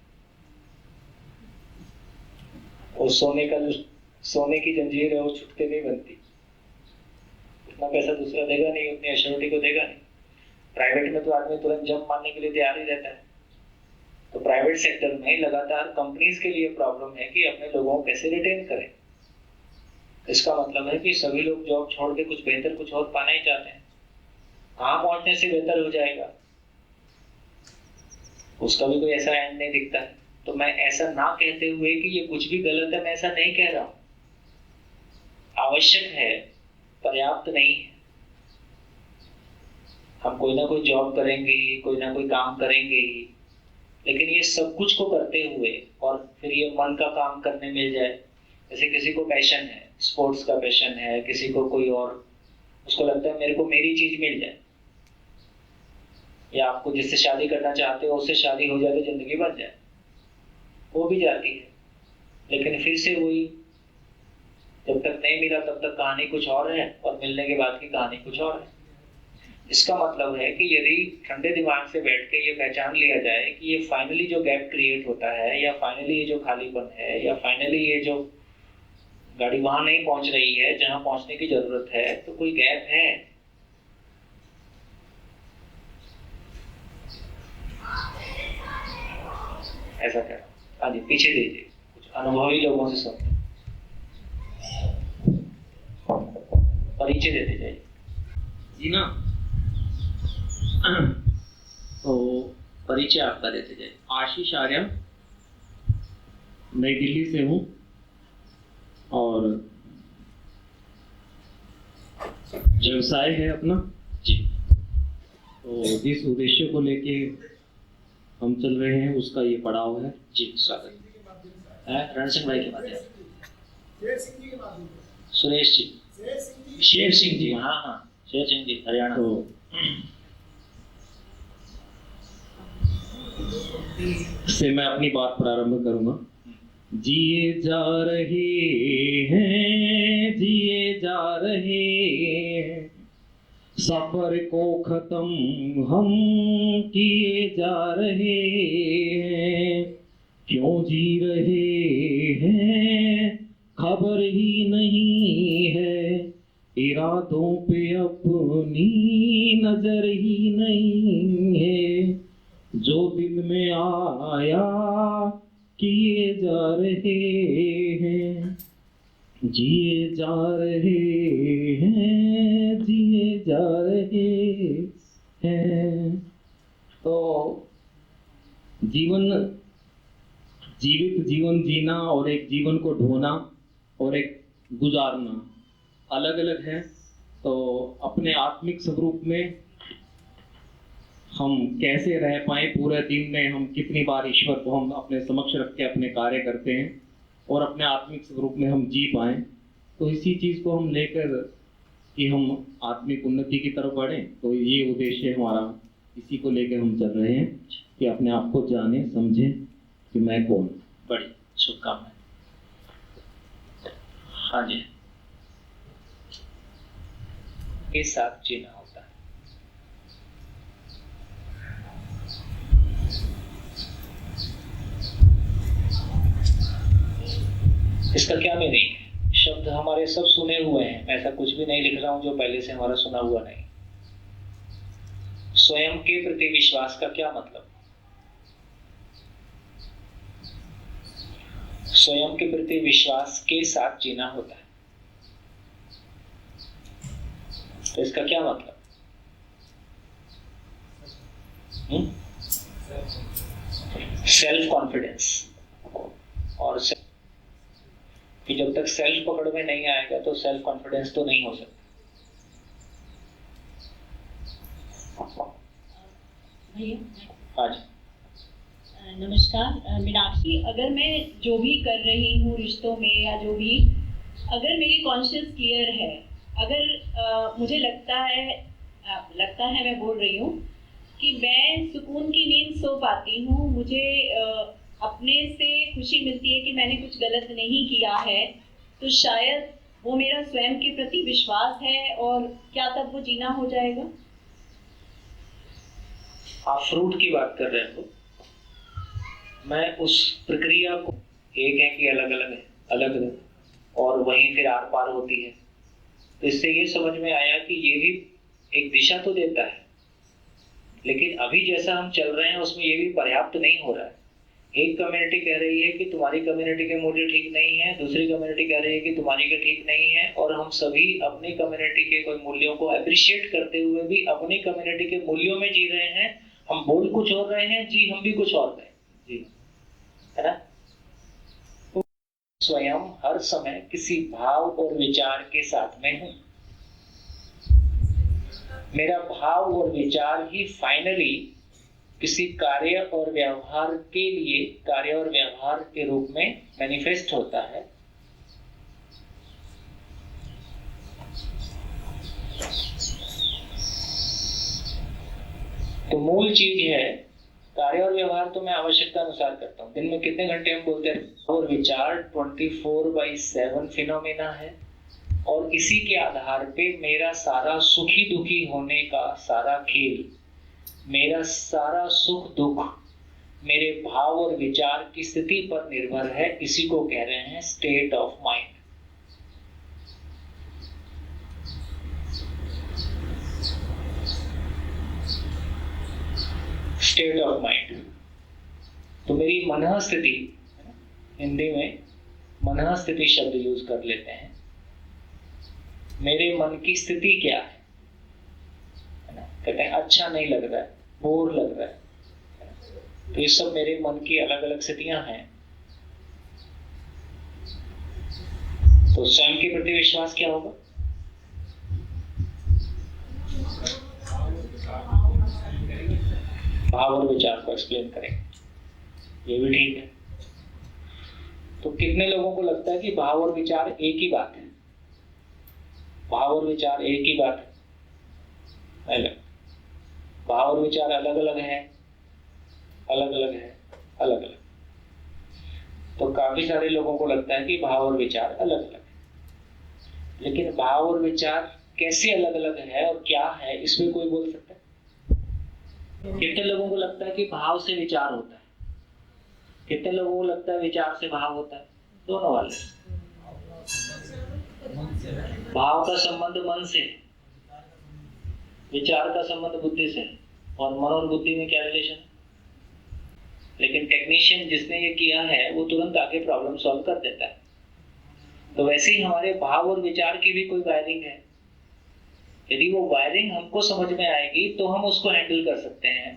और सोने की जंजीर है वो छुटते नहीं बनती। उतना पैसा दूसरा देगा नहीं, उतनी एश्योरिटी को देगा नहीं। प्राइवेट में तो आदमी तुरंत जंप मारने के लिए तैयार ही रहता है। तो प्राइवेट सेक्टर में लगातार कंपनीज के लिए प्रॉब्लम है कि अपने लोगों को कैसे रिटेन करें। इसका मतलब है कि सभी लोग जॉब छोड़ के कुछ बेहतर, कुछ और पाना ही चाहते हैं। कहाँ पहुंचने से बेहतर हो जाएगा उसका भी कोई ऐसा एंड नहीं दिखता है। तो मैं ऐसा ना कहते हुए कि ये कुछ भी गलत है, मैं ऐसा नहीं कह रहा हूँ। आवश्यक है, पर्याप्त नहीं है। हम कोई ना कोई जॉब करेंगे ही, कोई ना कोई काम करेंगे ही, लेकिन ये सब कुछ को करते हुए और फिर ये मन का काम करने मिल जाए। जैसे किसी को पैशन है, स्पोर्ट्स का पैशन है, किसी को कोई और, उसको लगता है मेरे को मेरी चीज मिल जाए, या आपको जिससे शादी करना चाहते हो उससे शादी हो जाए तो जिंदगी बन जाए, वो भी जाती है। लेकिन फिर से वही, जब तक नहीं मिला तब तक कहानी कुछ और है और मिलने के बाद की कहानी कुछ और है। इसका मतलब है कि यदि ठंडे दिमाग से बैठ के ये पहचान लिया जाए कि ये फाइनली जो गैप क्रिएट होता है, या फाइनली ये जो खालीपन है, या फाइनली ये जो गाड़ी वहां नहीं पहुंच रही है जहां पहुंचने की जरूरत है, तो कोई गैप है। ऐसा क्या? हाँ जी, पीछे दीजिए, कुछ अनुभवी लोगों से सुनते, परिचय देते जाइए जी ना। तो परिचय आपका देते जाइए। आशीष आर्य, नई दिल्ली से हूँ और व्यवसाय है अपना जी। तो जिस उद्देश्य को लेके हम चल रहे हैं उसका ये पड़ाव है। जी स्वागत है। रण सिंह भाई के माध्यम, सुरेश जी, शेर सिंह जी, हाँ हाँ शेर सिंह जी हरियाणा। तो से मैं अपनी बात प्रारंभ करूंगा। जिए जा रहे हैं, जिए जा रहे हैं, सफर को खत्म हम किए जा रहे हैं। क्यों जी रहे हैं खबर ही नहीं है, इरादों पे अपनी नजर ही नहीं है। जो दिल में आया किए जा रहे हैं, जिए जा रहे हैं, जिए जा रहे हैं। तो जीवित जीवन जीना और एक जीवन को ढोना और एक गुजारना अलग अलग है। तो अपने आत्मिक स्वरूप में हम कैसे रह पाए, पूरे दिन में हम कितनी बार ईश्वर को हम अपने समक्ष रख के अपने कार्य करते हैं और अपने आत्मिक स्वरूप में हम जी पाए। तो इसी चीज़ को हम लेकर कि हम आत्मिक उन्नति की तरफ बढ़ें, तो ये उद्देश्य हमारा, इसी को लेकर हम चल रहे हैं कि अपने आप को जाने समझें कि मैं कौन। बड़ी शुभकामनाएं। हाँ जी। के साथ जीना होता है। इसका क्या मीनिंग है? शब्द हमारे सब सुने हुए हैं, मैं ऐसा कुछ भी नहीं लिख रहा हूं जो पहले से हमारा सुना हुआ नहीं। स्वयं के प्रति विश्वास का क्या मतलब? स्वयं के प्रति विश्वास के साथ जीना होता है। तो इसका क्या मतलब? Self confidence. और कि जब तक सेल्फ पकड़ में नहीं आएगा तो सेल्फ कॉन्फिडेंस तो नहीं हो सकता। भैया नमस्कार, मीनाक्षी। अगर मैं जो भी कर रही हूँ रिश्तों में या जो भी, अगर मेरी कॉन्शियस क्लियर है, अगर मुझे लगता है मैं बोल रही हूँ कि मैं सुकून की नींद सो पाती हूँ, मुझे अपने से खुशी मिलती है कि मैंने कुछ गलत नहीं किया है, तो शायद वो मेरा स्वयं के प्रति विश्वास है। और क्या तब वो जीना हो जाएगा? आप फ्रूट की बात कर रहे हो, मैं उस प्रक्रिया को, एक है कि अलग अलग है, अलग अलग, और वहीं फिर आर पार होती है। तो इससे ये समझ में आया कि ये भी एक दिशा तो देता है, लेकिन अभी जैसा हम चल रहे हैं उसमें ये भी पर्याप्त नहीं हो रहा है। एक कम्युनिटी कह रही है कि तुम्हारी कम्युनिटी के मूल्य ठीक नहीं है, दूसरी कम्युनिटी कह रही है कि तुम्हारी के ठीक नहीं है, और हम सभी अपनी कम्युनिटी के कोई मूल्यों को अप्रिशिएट करते हुए भी अपनी कम्युनिटी के मूल्यों में जी रहे हैं। हम बोल कुछ और रहे हैं, जी हम भी कुछ और रहे हैं, जी है ना। तो स्वयं हर समय किसी भाव और विचार के साथ में हूं। मेरा भाव और विचार ही फाइनली किसी कार्य और व्यवहार के लिए, कार्य और व्यवहार के रूप में मैनिफेस्ट होता है। तो मूल चीज है, कार्य और व्यवहार तो मैं आवश्यकता अनुसार करता हूँ। दिन में कितने घंटे हम बोलते हैं, और विचार 24/7 फिनोमेना है, और इसी के आधार पे मेरा सारा सुखी दुखी होने का सारा खेल, मेरा सारा सुख दुख मेरे भाव और विचार की स्थिति पर निर्भर है। इसी को कह रहे हैं state of mind. State of mind. तो मेरी मनः स्थिति, हिंदी में मनः स्थिति शब्द यूज कर लेते हैं। मेरे मन की स्थिति क्या है ना? कहते हैं अच्छा नहीं लग रहा है, बोर लग रहा है, तो ये सब मेरे मन की अलग अलग स्थितियां हैं। तो स्वयं के प्रति विश्वास क्या होगा? भाव और विचार को एक्सप्लेन करेंगे, ये भी ठीक है। तो कितने लोगों को लगता है कि भाव और विचार एक ही बात है? भाव और विचार एक ही बात है? अलग भाव और विचार अलग अलग है, अलग अलग है, अलग अलग। तो काफी सारे लोगों को लगता है कि भाव और विचार अलग अलग है, लेकिन भाव और विचार कैसे अलग अलग है और क्या है, इसमें कोई बोल सकता है? कितने लोगों को लगता है कि भाव से विचार होता है? कितने लोगों को लगता है विचार से भाव होता है? दोनों वाले। भाव का संबंध मन से, विचार का संबंध बुद्धि से, और मन और बुद्धि में क्या रिलेशन है? लेकिन टेक्नीशियन जिसने ये किया है वो तुरंत आके प्रॉब्लम सॉल्व कर देता है। तो वैसे ही हमारे भाव और विचार की भी कोई वायरिंग है। यदि वो वायरिंग हमको समझ में आएगी तो हम उसको हैंडल कर सकते हैं,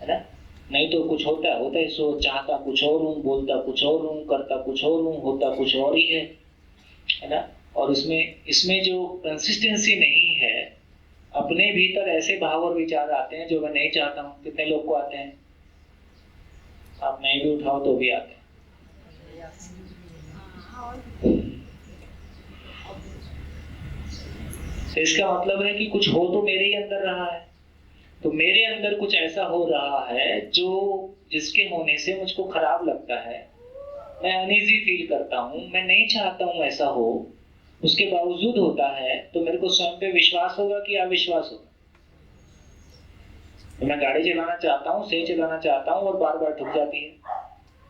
है ना? नहीं तो कुछ होता है सो चाहता कुछ और हूँ, बोलता कुछ और हूँ, करता कुछ और हूँ, होता कुछ और ही है ना? और इसमें जो कंसिस्टेंसी नहीं है, अपने भीतर ऐसे भाव और विचार आते हैं जो मैं नहीं चाहता हूँ। कितने लोग को आते हैं? आप नहीं भी उठाओ तो भी आते हैं। तो इसका मतलब है कि कुछ हो तो मेरे ही अंदर रहा है। तो मेरे अंदर कुछ ऐसा हो रहा है जो जिसके होने से मुझको खराब लगता है, मैं अनईजी फील करता हूँ, मैं नहीं चाहता हूँ ऐसा हो, उसके बावजूद होता है। तो मेरे को स्वयं पे विश्वास होगा कि अविश्वास होगा? तो मैं गाड़ी चलाना चाहता हूँ, सही चलाना चाहता हूँ और बार बार ठुक जाती है,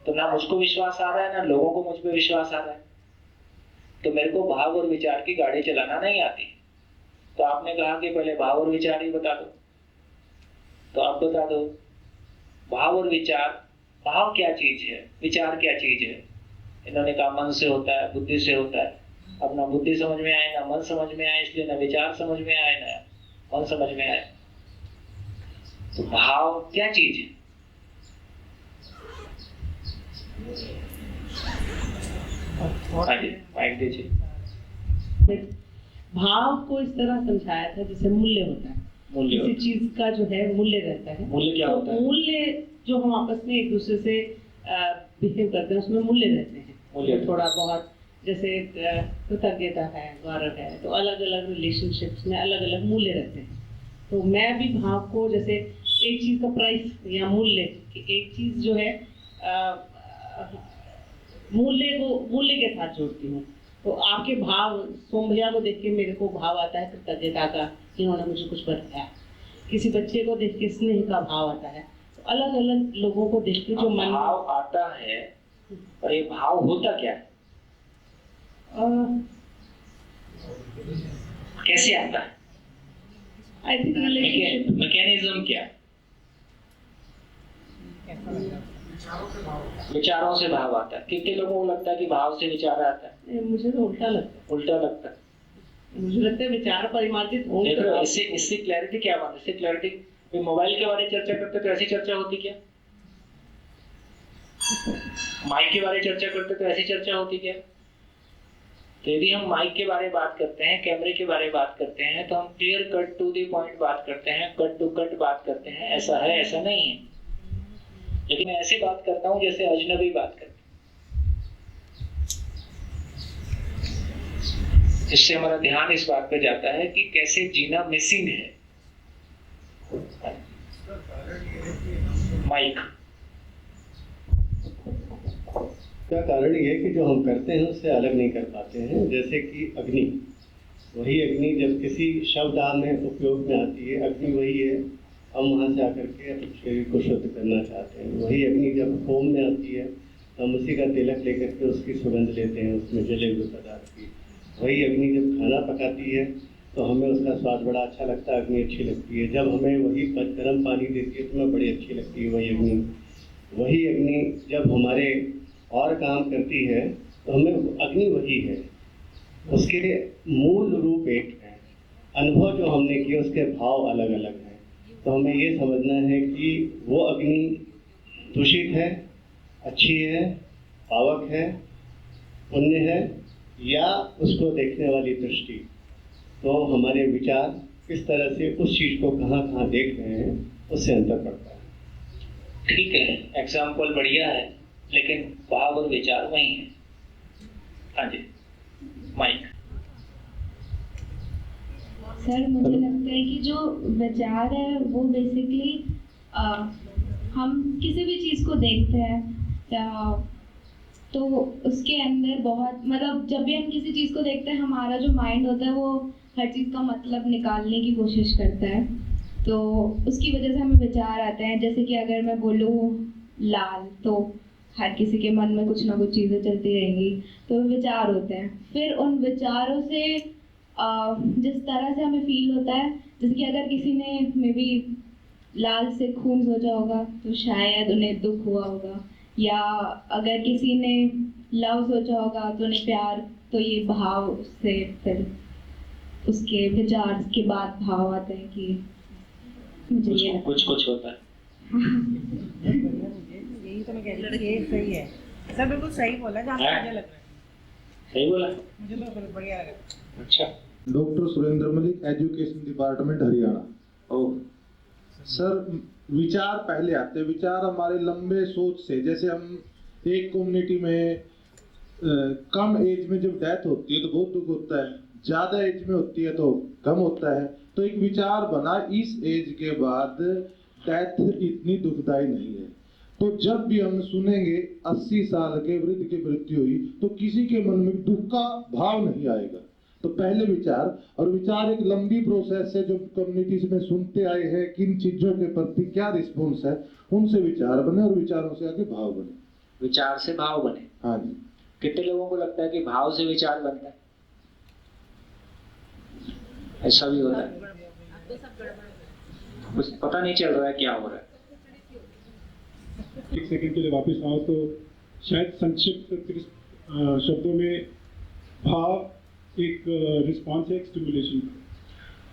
तो ना मुझको विश्वास आ रहा है ना लोगों को मुझ पे विश्वास आ रहा है। तो मेरे को भाव और विचार की गाड़ी चलाना नहीं आती। तो आपने कहा कि पहले भाव और विचार ही बता दो, तो आप बता दो भाव और विचार। भाव क्या चीज है, विचार क्या चीज है? इन्होंने कहा मन से होता है, बुद्धि से होता है। अब ना बुद्धि समझ में आए, ना मन समझ में आए, इसलिए ना विचार समझ में आए, ना मन समझ में आए। तो भाव क्या चीज है? माइक दीजिए। भाव को इस तरह समझाया था जैसे मूल्य होता है, किसी चीज का जो है मूल्य रहता है। मूल्य क्या होता है? मूल्य जो हम आपस में एक दूसरे से बिहेव करते हैं उसमें मूल्य रहते हैं। मूल्य थोड़ा बहुत जैसे कृतज्ञता है, गौरव है, तो अलग अलग रिलेशनशिप्स में अलग अलग मूल्य रहते हैं। तो मैं भी भाव को जैसे एक चीज का प्राइस या मूल्य, एक चीज जो है मूल्य के साथ जोड़ती हूँ। तो आपके भाव, सोम भैया को देख के मेरे को भाव आता है कृतज्ञता का, इन्होंने मुझे कुछ बताया। किसी बच्चे को देख के स्नेह का भाव आता है। तो अलग अलग लोगों को देख के जो मन भाव आता है, और ये भाव होता क्या है? कैसे आता है? आई थिंक रिलेशनशिप मैकेनिज्म क्या है? विचारों से भाव आता है। कितने लोगों को लगता है कि भाव से विचार आता है? मुझे तो उल्टा लगता है। उल्टा लगता है। मुझे लगता है विचार परिमार्जित होंगे। देखो इससे क्लैरिटी क्या बात है? इससे क्लैरिटी, मोबाइल के बारे में चर्चा करते तो ऐसी चर्चा होती क्या? माइक के बारे में चर्चा करते तो ऐसी चर्चा होती क्या? तो यदि हम माइक के बारे में बात करते हैं, कैमरे के बारे में बात करते हैं, तो हम clear cut to the point बात करते हैं, कट टू कट बात करते हैं। ऐसा है, ऐसा नहीं है। लेकिन मैं ऐसे बात करता हूं जैसे अजनबी बात करते हैं। इससे हमारा ध्यान इस बात पे जाता है कि कैसे जीना मिसिंग है। माइक का कारण ये है कि जो हम करते हैं उससे अलग नहीं कर पाते हैं। जैसे कि अग्नि, वही अग्नि जब किसी शब्द में उपयोग में आती है, अग्नि वही है, हम वहाँ से आकर के अपने शरीर को शुद्ध करना चाहते हैं। वही अग्नि जब होम में आती है तो हम उसी का तिलक लेकर के उसकी सुगंध लेते हैं, उसमें जले हुए पदार्थ की। वही अग्नि जब खाना पकाती है तो हमें उसका स्वाद बड़ा अच्छा लगता है, अग्नि अच्छी लगती है। जब हमें वही गर्म पानी देती है तो हमें बड़ी अच्छी लगती है वही अग्नि। वही अग्नि जब हमारे और काम करती है तो हमें अग्नि वही है, उसके मूल रूप एक है। अनुभव जो हमने किया उसके भाव अलग अलग हैं। तो हमें ये समझना है कि वो अग्नि दूषित है, अच्छी है, पावक है, पुण्य है, या उसको देखने वाली दृष्टि। तो हमारे विचार किस तरह से उस चीज़ को कहाँ कहाँ देख रहे हैं, उससे अंतर पड़ता है। ठीक है, एग्जाम्पल बढ़िया है, लेकिन भाव और विचार वही है। हाँ जी, माइक। सर मुझे लगता है कि जो विचार है वो बेसिकली हम किसी भी चीज़ को देखते हैं तो उसके अंदर बहुत मतलब जब भी हम किसी चीज़ को देखते हैं हमारा जो माइंड होता है वो हर चीज़ का मतलब निकालने की कोशिश करता है, तो उसकी वजह से हमें विचार आते हैं। जैसे कि अगर मैं बोलूँ लाल तो हर किसी के मन में कुछ ना कुछ चीज़ें चलती रहेंगी, तो विचार होते हैं। फिर उन विचारों से जिस तरह से हमें फील होता है, जैसे कि अगर किसी ने मे बी लाल से खून सोचा होगा तो शायद उन्हें दुख हुआ होगा, या अगर किसी ने लव सोचा होगा तो उन्हें प्यार, तो ये भाव से फिर उसके विचार के बाद भाव आते हैं कि मुझे ये कुछ होता है। यही तो मैं कह रही थी, ये सही है सर, बिल्कुल सही बोला जहाँ मुझे लग रहा है। सही बोला, मुझे तो बढ़िया लग रहा है। अच्छा। Doctor Surendra Malik, education department, Haryana. Oh sir, विचार पहले आते हैं। विचार हमारे लंबे सोच से, जैसे हम एक कम्युनिटी में कम एज में जब डेथ होती है तो बहुत दुख होता है, ज़्यादा एज में होती है तो कम होता है। तो एक विचार बना, इस एज के बाद डेथ इतनी दुखदाई नहीं है। तो जब भी हम सुनेंगे 80 साल के वृद्ध की मृत्यु हुई तो किसी के मन में दुख का भाव नहीं आएगा। तो पहले विचार, और विचार एक लंबी प्रोसेस है जो कम्युनिटीज में सुनते आए हैं, किन चीजों के प्रति क्या रिस्पॉन्स है, उनसे विचार बने और विचारों से आगे भाव बने। विचार से भाव बने। हाँ जी। कितने लोगों को लगता है कि भाव से विचार बनता है? ऐसा भी होता है, कुछ पता नहीं चल रहा है क्या हो रहा है। एक सेकंड के लिए वापस आओ तो शायद संक्षिप्त शब्दों में भाव एक रिस्पॉन्स है, एक स्टिमुलेशन।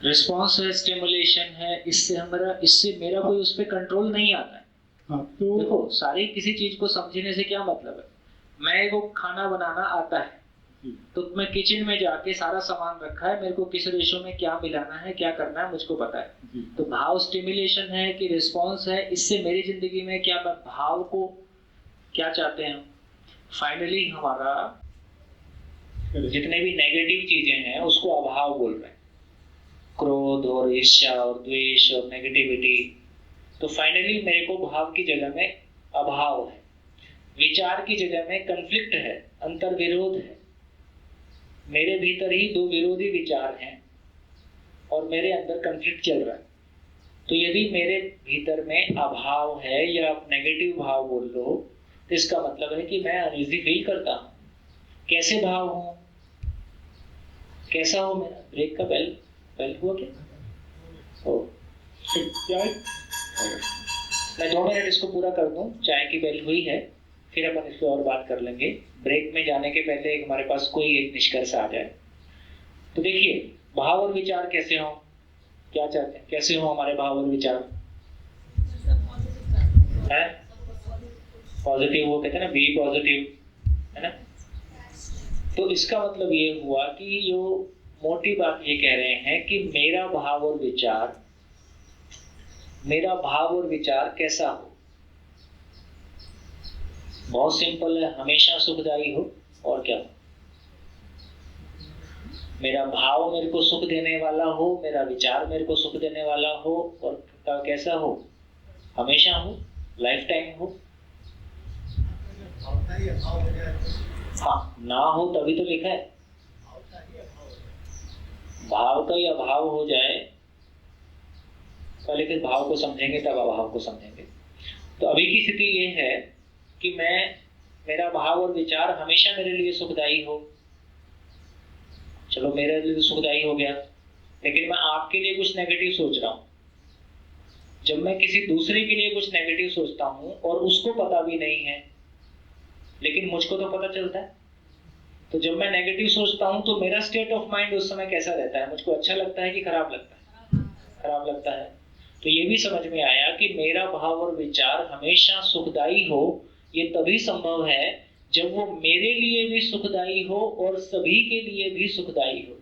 रिस्पॉन्स है, स्टिमुलेशन है, इससे मेरा कोई उस पर कंट्रोल नहीं आता है। हाँ, तो देखो, सारी किसी चीज को समझने से क्या मतलब है। मैं को खाना बनाना आता है तो मैं किचन में जाके सारा सामान रखा है, मेरे को किस रेशो में क्या मिलाना है, क्या करना है, मुझको पता है। तो भाव स्टिमुलेशन है कि रिस्पॉन्स है, इससे मेरी जिंदगी में क्या, मैं भाव को क्या चाहते हैं। फाइनली हमारा जितने भी नेगेटिव चीजें हैं उसको अभाव बोल रहे हैं, क्रोध और ईर्ष्या और द्वेष और नेगेटिविटी। तो फाइनली मेरे को भाव की जगह में अभाव है, विचार की जगह में कन्फ्लिक्ट है, अंतर विरोध है। मेरे भीतर ही दो विरोधी विचार हैं और मेरे अंदर कन्फ्लिक्ट चल रहा है। तो यदि मेरे भीतर में अभाव है या आप नेगेटिव भाव बोल लो, तो इसका मतलब है कि मैं अनईजी फील करता हूँ। कैसे भाव हूँ, कैसा हो मेरा? ब्रेक का बेल हुआ क्या? ओ क्या है? मैं 2 मिनट इसको पूरा कर दूं, चाय की बेल हुई है, फिर अपन इस पर और बात कर लेंगे। ब्रेक में जाने के पहले हमारे पास कोई एक निष्कर्ष आ जाए। तो देखिए, भाव और विचार कैसे हो, क्या चाहते हैं, कैसे हो हमारे भाव और विचार? है पॉजिटिव हो, कहते हैं ना, बी पॉजिटिव, है ना। तो इसका मतलब ये हुआ कि जो मोटी बात ये कह रहे हैं कि मेरा भाव और विचार कैसा हो। बहुत सिंपल है, हमेशा सुखदायी हो। और क्या हो? मेरा भाव मेरे को सुख देने वाला हो, मेरा विचार मेरे को सुख देने वाला हो, और कैसा हो? हमेशा हो, लाइफ टाइम हो। हाँ, ना हो तभी तो लिखा है। भाव का ही अभाव हो जाए, पहले फिर भाव को समझेंगे तब अभाव को समझेंगे। तो अभी की स्थिति ये है कि मेरा भाव और विचार हमेशा मेरे लिए सुखदायी हो। चलो, मेरे लिए सुखदायी हो गया, लेकिन मैं आपके लिए कुछ नेगेटिव सोच रहा हूँ। जब मैं किसी दूसरे के लिए कुछ नेगेटिव सोचता हूँ और उसको पता भी नहीं है, लेकिन मुझको तो पता चलता है, तो जब मैं नेगेटिव सोचता हूँ तो मेरा स्टेट ऑफ माइंड उस समय कैसा रहता है? मुझको अच्छा लगता है कि खराब लगता है? खराब लगता है। तो ये भी समझ में आया कि मेरा भाव और विचार हमेशा सुखदायी हो ये तभी संभव है जब वो मेरे लिए भी सुखदायी हो और सभी के लिए भी सुखदायी हो,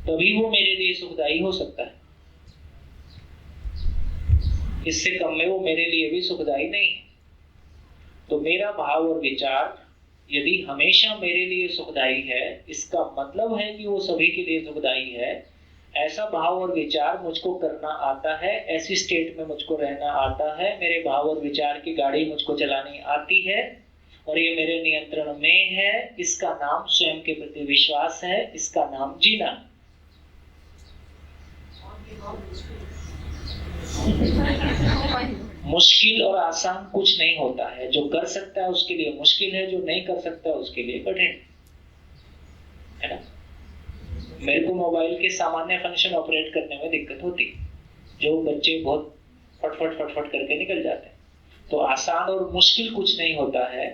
तभी वो मेरे लिए सुखदायी हो सकता है। इससे कम में वो मेरे लिए भी सुखदायी नहीं है। तो मेरा भाव और विचार यदि हमेशा मेरे लिए सुखदायी है, इसका मतलब है कि वो सभी के लिए सुखदायी है। ऐसा भाव और विचार मुझको करना आता है, ऐसी स्टेट में मुझको रहना आता है, मेरे भाव और विचार की गाड़ी मुझको चलानी आती है और ये मेरे नियंत्रण में है। इसका नाम स्वयं के प्रति विश्वास है, इसका नाम जीना। मुश्किल और आसान कुछ नहीं होता है। जो कर सकता है उसके लिए मुश्किल है, जो नहीं कर सकता उसके लिए कठिन है ना। मेरे को मोबाइल के सामान्य फंक्शन ऑपरेट करने में दिक्कत होती है, जो बच्चे बहुत फटफट करके निकल जाते हैं। तो आसान और मुश्किल कुछ नहीं होता है।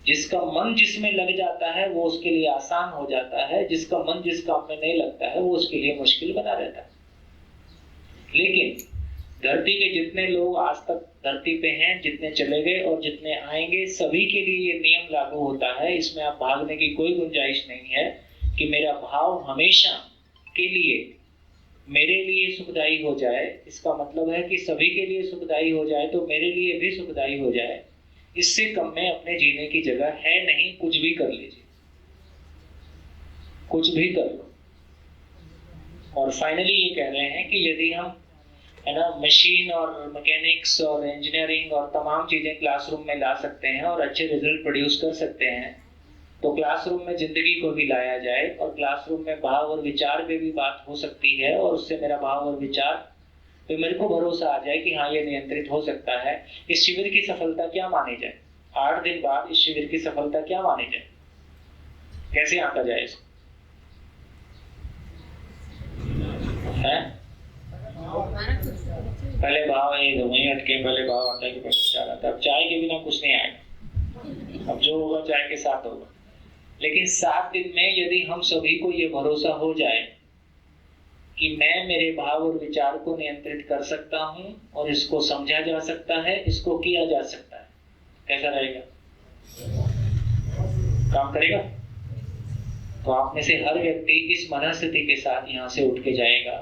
जिसका मन जिसमें लग जाता है वो उसके लिए आसान हो जाता है, जिसका मन जिस काम में नहीं लगता है वो उसके लिए मुश्किल बना रहता है। लेकिन धरती के जितने लोग आज तक धरती पे हैं, जितने चले गए और जितने आएंगे, सभी के लिए ये नियम लागू होता है। इसमें आप भागने की कोई गुंजाइश नहीं है कि मेरा भाव हमेशा के लिए मेरे लिए सुखदायी हो जाए। इसका मतलब है कि सभी के लिए सुखदायी हो जाए तो मेरे लिए भी सुखदायी हो जाए। इससे कम में अपने जीने की जगह है नहीं। कुछ भी कर लीजिए, कुछ भी कर लो। और फाइनली ये कह रहे हैं कि यदि हम है ना मशीन और मैकेनिक्स और इंजीनियरिंग और तमाम चीजें क्लासरूम में ला सकते हैं और अच्छे रिजल्ट प्रोड्यूस कर सकते हैं, तो क्लासरूम में जिंदगी को भी लाया जाए और क्लासरूम में भाव और विचार पे भी बात हो सकती है और उससे मेरा भाव और विचार पे मेरे को भरोसा आ जाए कि हाँ ये नियंत्रित हो सकता है। इस शिविर की सफलता क्या मानी जाए? 8 दिन बाद इस शिविर की सफलता क्या मानी जाए? कैसे आंका जाए इसको? है? पहले भाव है, वहीं अटके, पहले भाव आता है कि पहले चाय आता है। अब चाय के बिना कुछ नहीं आएगा। अब जो होगा चाय के साथ होगा। लेकिन 7 दिन में यदि हम सभी को ये भरोसा हो जाए कि मैं मेरे भाव और विचार को नियंत्रित कर सकता हूं और इसको समझा जा सकता है, इसको किया जा सकता है, कैसा रहेगा? काम करेगा? तो आप में से हर व्यक्ति इस मनस्थिति के साथ यहाँ से उठ के जाएगा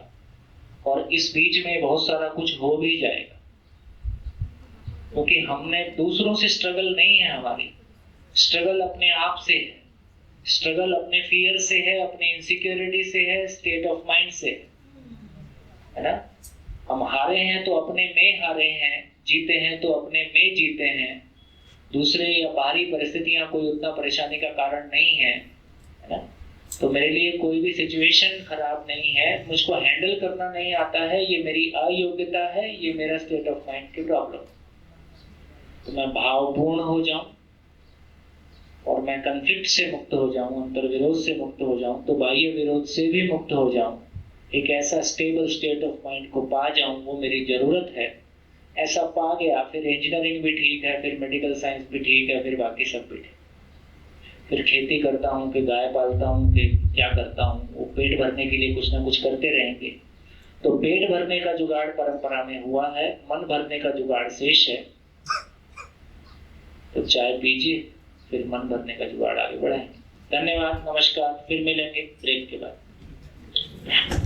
और इस बीच में बहुत सारा कुछ हो भी जाएगा, क्योंकि हमने दूसरों से स्ट्रगल नहीं है। हमारी स्ट्रगल अपने आप से है, स्ट्रगल अपने फियर से है, अपनी इनसिक्योरिटी से है, स्टेट ऑफ माइंड से है ना। हम हारे हैं तो अपने में हारे हैं, जीते हैं तो अपने में जीते हैं। दूसरे या बाहरी परिस्थितियां कोई उतना परेशानी का कारण नहीं है ना। तो मेरे लिए कोई भी सिचुएशन खराब नहीं है। मुझको हैंडल करना नहीं आता है, ये मेरी अयोग्यता है, ये मेरा स्टेट ऑफ माइंड की प्रॉब्लम। तो मैं भावपूर्ण हो जाऊं और मैं कंफ्लिक्ट से मुक्त हो जाऊं, अंतर विरोध से मुक्त हो जाऊं, तो बाह्य विरोध से भी मुक्त हो जाऊं, एक ऐसा स्टेबल स्टेट ऑफ माइंड को पा जाऊं, वो मेरी जरूरत है। ऐसा पा गया फिर इंजीनियरिंग भी ठीक है, फिर मेडिकल साइंस भी ठीक है, फिर बाकी सब भी ठीक। फिर खेती करता हूँ कि गाय पालता हूँ कि क्या करता हूँ, वो पेट भरने के लिए कुछ ना कुछ करते रहेंगे। तो पेट भरने का जुगाड़ परंपरा में हुआ है, मन भरने का जुगाड़ शेष है। तो चाय पीजिए, फिर मन भरने का जुगाड़ आगे बढ़ाएंगे। धन्यवाद, नमस्कार, फिर मिलेंगे ब्रेक के बाद।